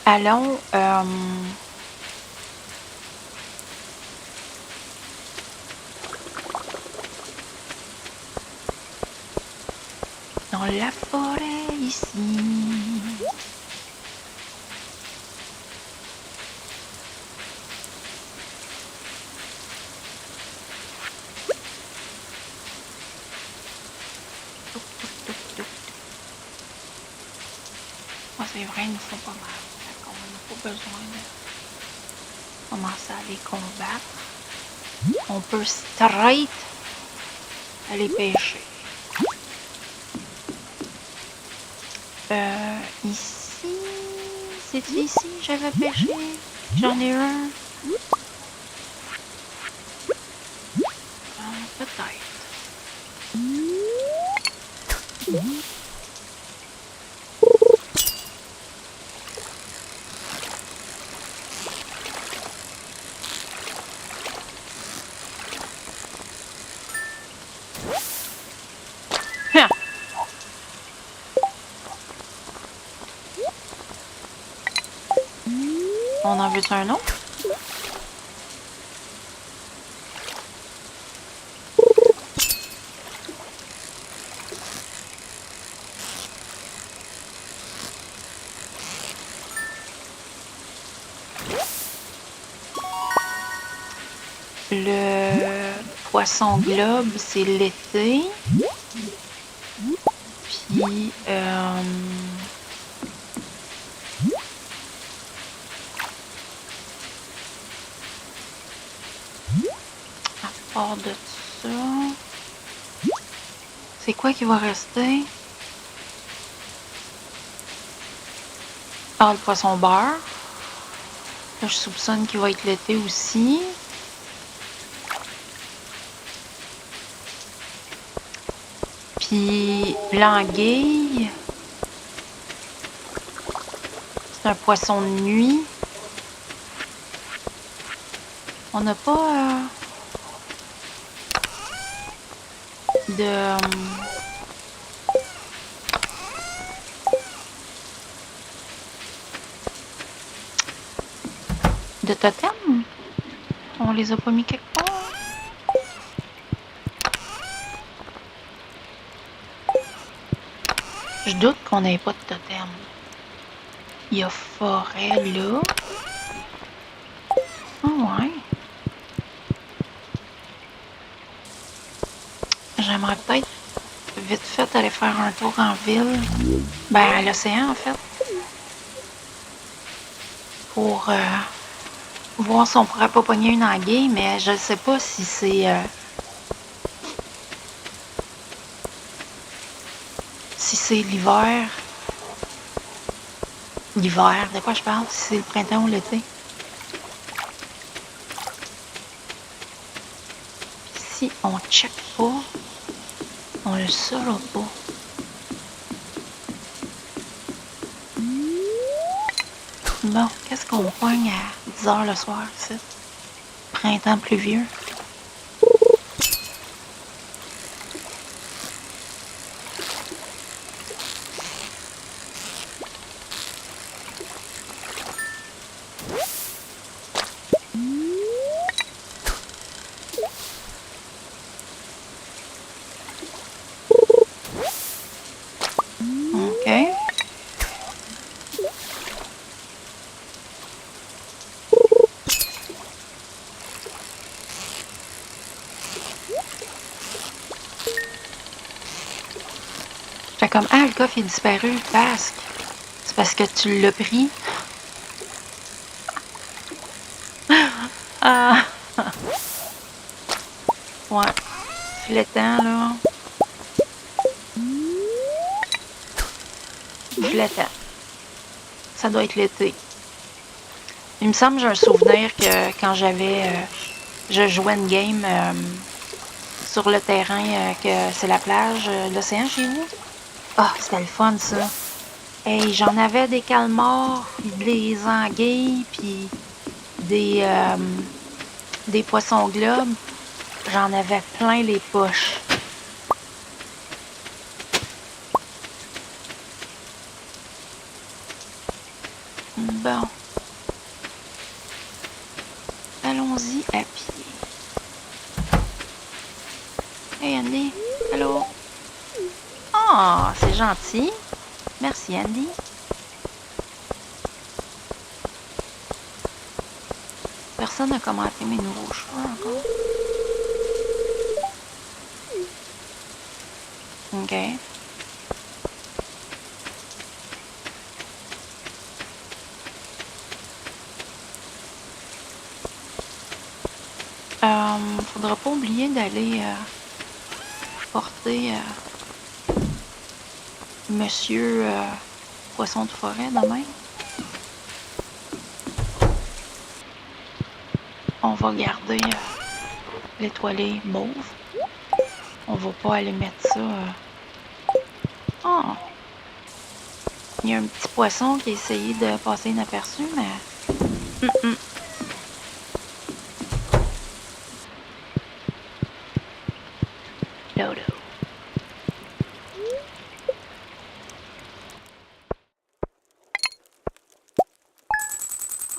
Allons dans la forêt ici. C'est vrai, il nous faut pas mal. On n'a pas besoin de commencer à les combattre. On peut straight aller pêcher. Ici, c'est ici j'avais pêché. J'en ai un. Peut-être. On en veut-tu un autre? Le poisson globe, c'est l'été. Puis, à part de ça, c'est quoi qui va rester? Ah, le poisson beurre. Là, je soupçonne qu'il va être l'été aussi. Puis l'anguille, c'est un poisson de nuit. On n'a pas de totem. On les a pas mis quelque part. Je doute qu'on n'ait pas de totem. Il y a forêt là. Ah ouais. J'aimerais peut-être vite fait aller faire un tour en ville. Ben, à l'océan en fait. Pour voir si on pourrait pas pogner une anguille, mais je ne sais pas si c'est l'hiver. L'hiver, de quoi je parle? Si c'est le printemps ou l'été. Puis si on check pas, on le saura pas. Bon, qu'est-ce qu'on pogne à 10 h le soir, ici? Printemps pluvieux. OK. J'étais comme, ah, le coffre est disparu, parce que c'est parce que tu l'as pris. Ah! Ouais. Flétan, là. Flétan. Ça doit être l'été. Il me semble que j'ai un souvenir que quand je jouais une game sur le terrain, que c'est la plage, l'océan chez vous. Ah, c'était le fun, ça. Hey, j'en avais des calmars, des anguilles, puis des poissons globes. J'en avais plein les poches. Bon. Allons-y à pied. Hey Andy, allô? Ah, c'est gentil. Merci Andy. Personne n'a commenté mes nouveaux cheveux encore. OK. Faudra pas oublier d'aller porter Monsieur Poisson de forêt demain. On va garder l'étoilé mauve. On va pas aller mettre ça. Oh! Il y a un petit poisson qui a essayé de passer inaperçu, mais. Dodo.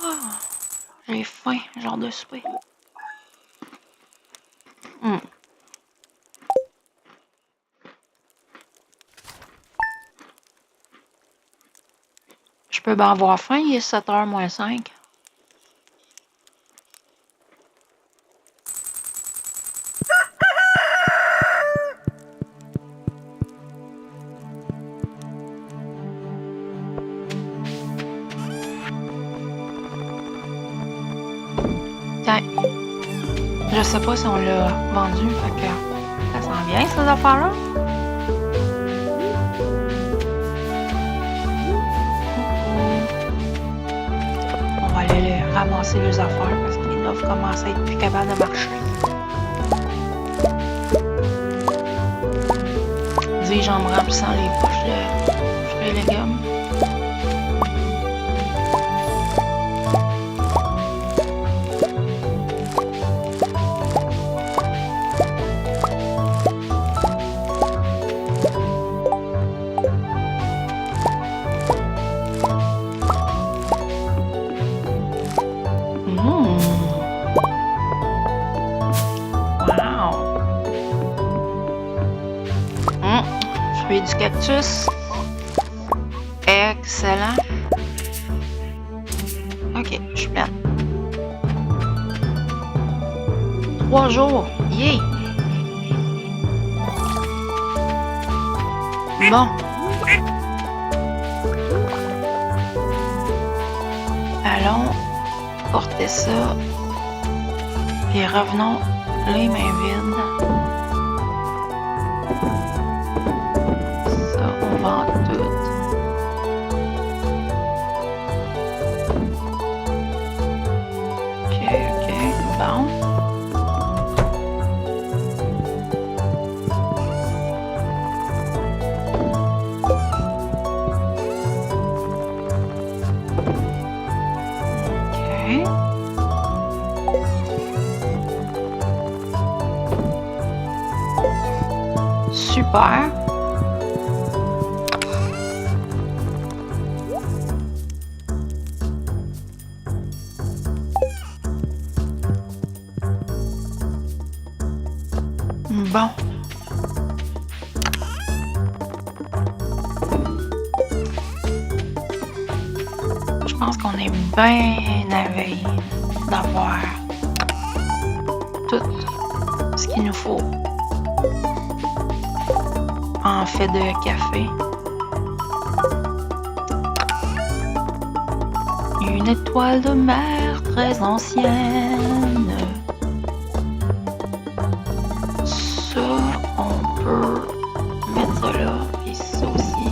Oh, j'ai faim, genre de souper. Je peux bien avoir faim, il est 7h moins 5. Tiens, je sais pas si on l'a vendu, fait que ça sent bien ces affaires-là. On va aller ramasser les affaires parce qu'ils doivent commencer à être plus capables de marcher. Dis-je en me remplissant les poches de fruits et légumes. Fruits du cactus. Excellent. Ok, je suis pleine. 3 jours. Yeah! Bon. Allons porter ça. Puis revenons les mains vides. Ça, on vend tout. Ok, bon. Super. Bon. Je pense qu'on est bien à veille d'avoir tout ce qu'il nous faut en fait de café. Une étoile de mer très ancienne. Ça, on peut mettre ça là, et ça aussi.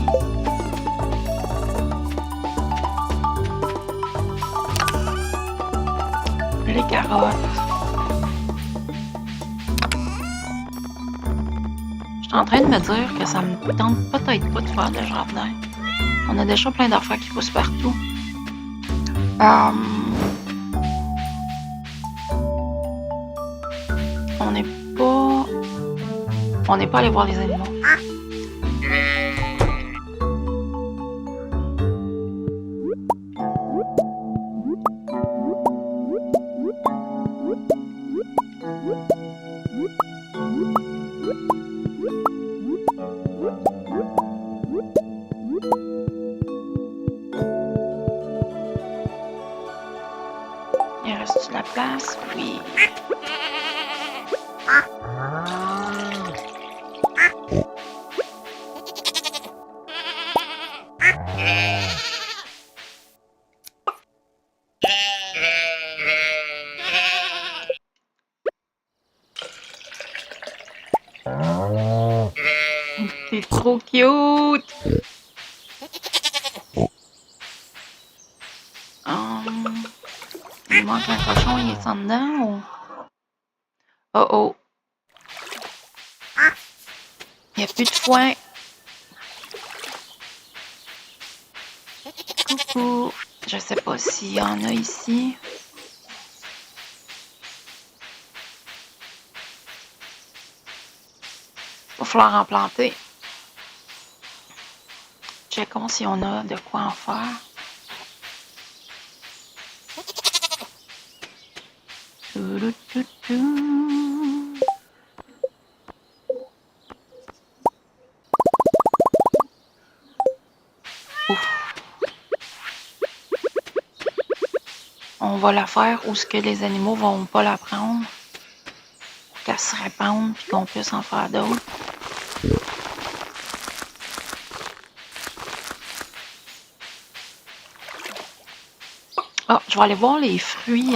Les carottes. Je suis en train de me dire que ça me tente peut-être pas de faire de jardin. On a déjà plein d'affaires qui poussent partout. On n'est pas allé voir les animaux. place? Oui. T'es trop cute! Il manque un cochon, il est en dedans ou... Oh oh! Il n'y a plus de foin. Coucou! Je sais pas s'il y en a ici. Il va falloir en planter. Checkons si on a de quoi en faire. Ouf. On va la faire où ce que les animaux vont pas la prendre. Pour qu'elle se répande et qu'on puisse en faire d'autres. Ah, je vais aller voir les fruits.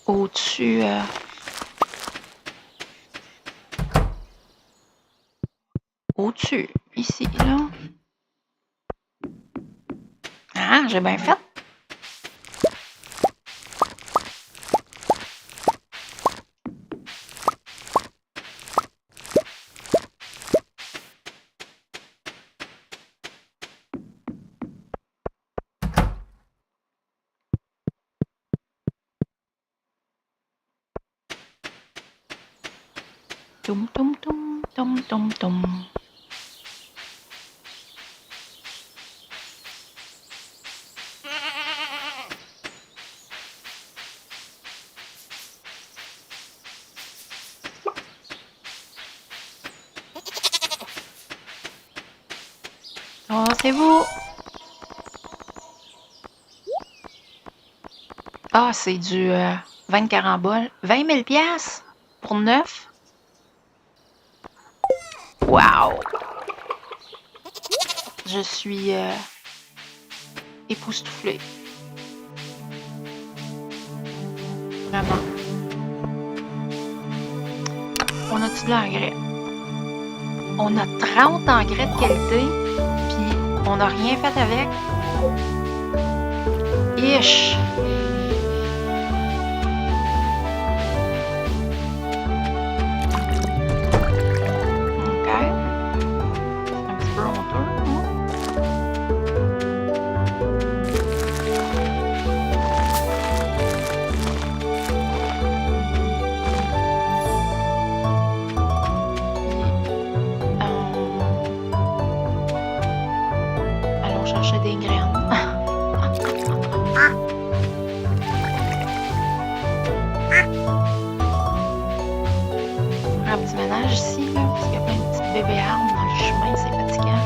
Au-dessus. Au-dessus. Ici, là. Ah, j'ai bien fait. Toum, toum, toum, toum, toum, toum. Oh, c'est vous. Ah, c'est du 20 caramboles. 20 000 piastres pour 9. Wow! Je suis époustouflée. Vraiment. On a-tu de l'engrais? On a 30 engrais de qualité, puis on n'a rien fait avec. Ish! Ok. Un petit peu honteux. Allons chercher des graines. Un petit ménage ici, là, parce qu'il y a plein de petites bébés arbres dans le chemin, c'est fatigant.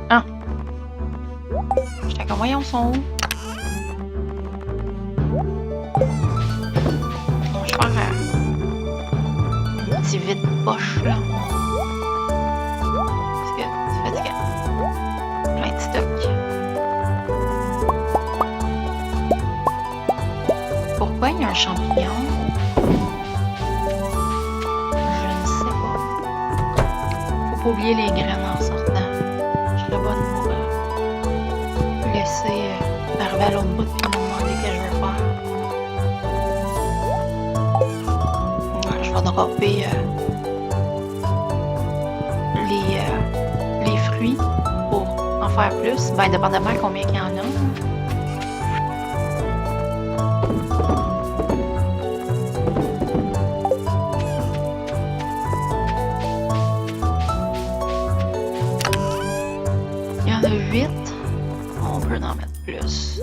Ah! J'étais comme, voyons, sont où? Bon, je vais faire un petit vide-poche, là. Parce que c'est fatigant. Plein de stock. Pourquoi il y a un champignon? Je ne sais pas. Faut pas oublier les graines en sortant. Je serais bonne pour laisser arriver à l'autre bout et me demander ce que je veux faire. Ouais, je vais dropper les fruits pour en faire plus. Ben, dépendamment combien il y en a. Il y en a 8. On peut en mettre plus.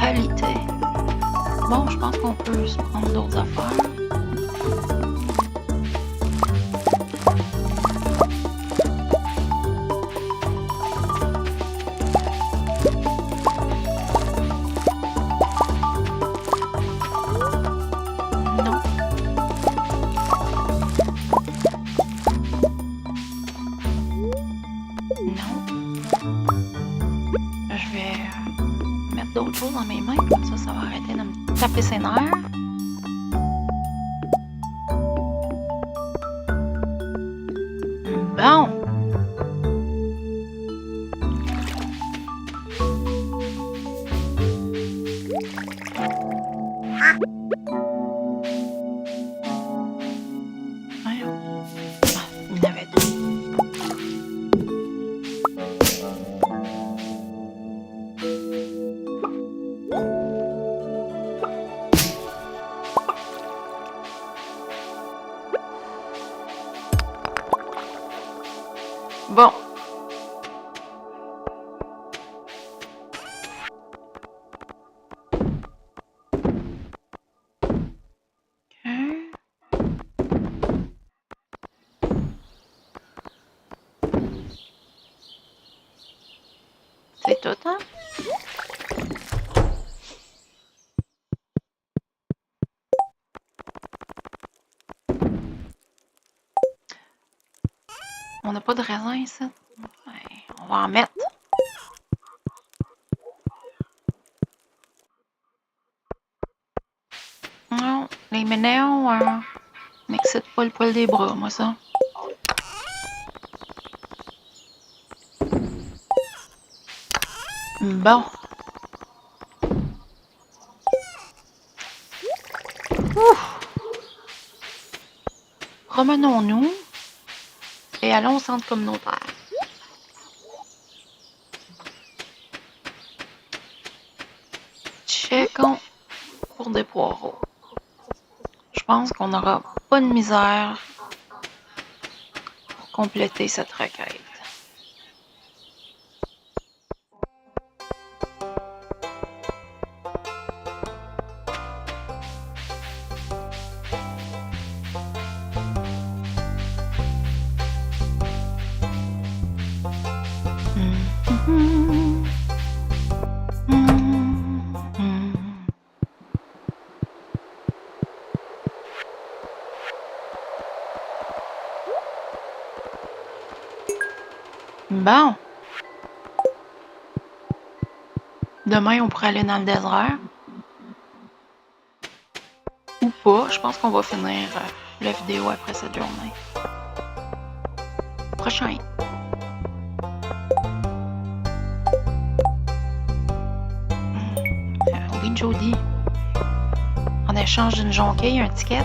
qualité. Bon, je pense qu'on peut se prendre d'autres affaires. Non. Non. Je vais mettre d'autres choses dans mes mains, comme ça va arrêter de me taper ses nerfs. Bon. Voyons. Ah, il y en avait deux. Bon. C'est tout, hein? On n'a pas de raisin ici. Ouais, on va en mettre. Non, les ménéons m'excitent pas le poil des bras, moi, ça. Bon. Ouf! Promenons-nous et allons au centre communautaire. Checkons pour des poireaux. Je pense qu'on n'aura pas de misère pour compléter cette requête. Bon. Demain, on pourrait aller dans le désert. Ou pas. Je pense qu'on va finir la vidéo après cette journée. Prochain. Oui, Jody. En échange d'une jonquille, un ticket.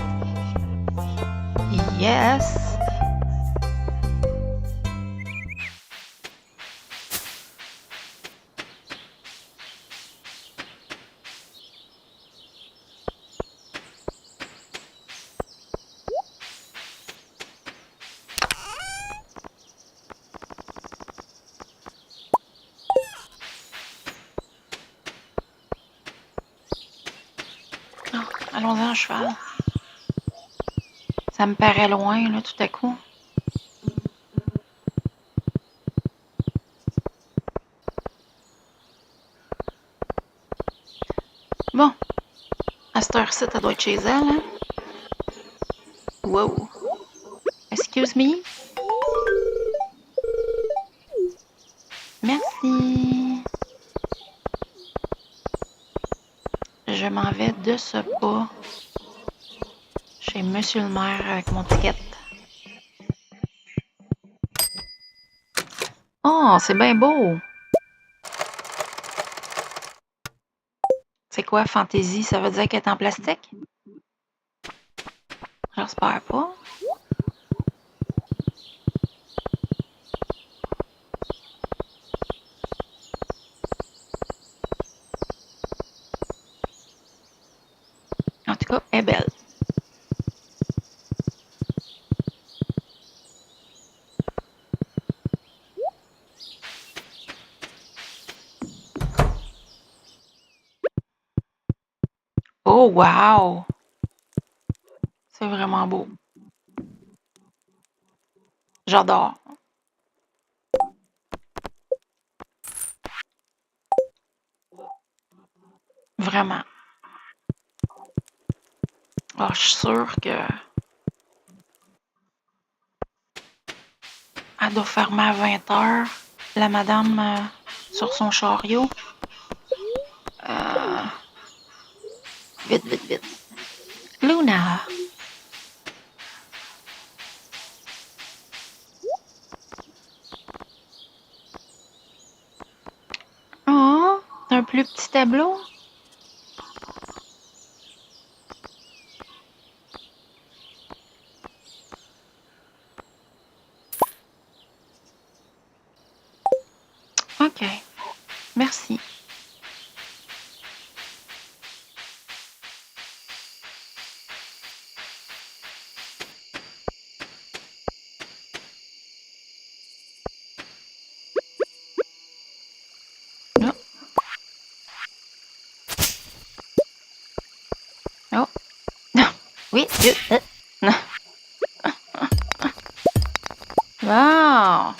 Yes! Oh, allons-y en cheval. Ça me paraît loin, là, tout à coup. Bon. À cette heure-ci, ça doit être chez elle, hein? Wow. Excuse me? Merci. Je m'en vais de ce pas chez Monsieur le maire avec mon ticket. Oh, c'est bien beau. C'est quoi, fantaisie? Ça veut dire qu'elle est en plastique? J'espère pas. En tout cas, elle est belle. Oh, wow! C'est vraiment beau. J'adore. Vraiment. Ah, je suis sûre que elle doit fermer à 20h, la madame sur son chariot. Vite, vite, vite. Luna! Oh, un plus petit tableau? OK. Merci. Oh. Oh. Oui, vite. Bon.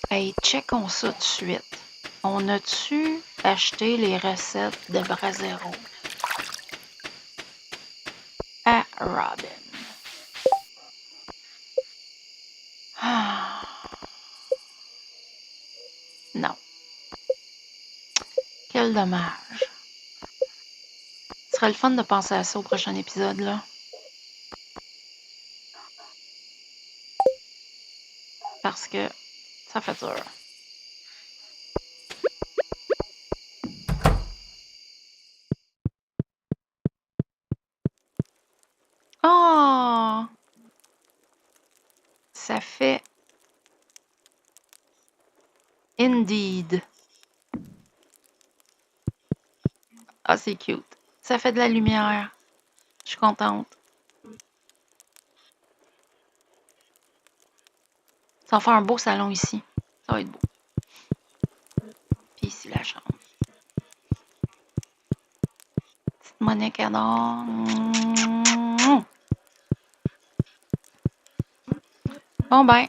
Hey, checkons ça tout de suite. On a-tu acheté les recettes de Brasero à Robin? Ah. Non. Quel dommage. Ce serait le fun de penser à ça au prochain épisode, là. Parce que ça fait dur. Oh! Ça fait... Indeed. Ah, c'est cute. Ça fait de la lumière. Je suis contente. Ça va faire un beau salon ici. Ça va être beau. Puis ici, la chambre. Petite Monique adore. Bon ben.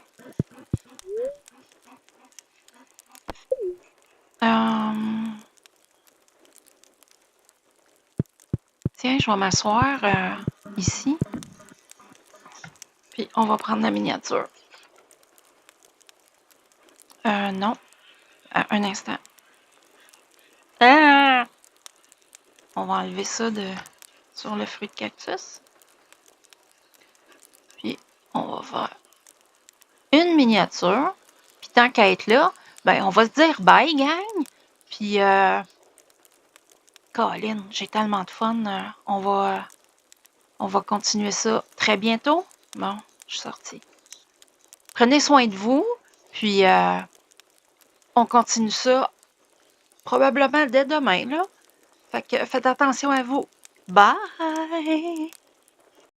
Tiens, je vais m'asseoir ici. Puis on va prendre la miniature. Non. Un instant. Ah! On va enlever ça sur le fruit de cactus. Puis on va faire une miniature. Puis tant qu'à être là, ben on va se dire bye, gang. Puis Colin, j'ai tellement de fun. On va continuer ça très bientôt. Bon, je suis sortie. Prenez soin de vous. Puis on continue ça probablement dès demain, là. Fait que faites attention à vous. Bye!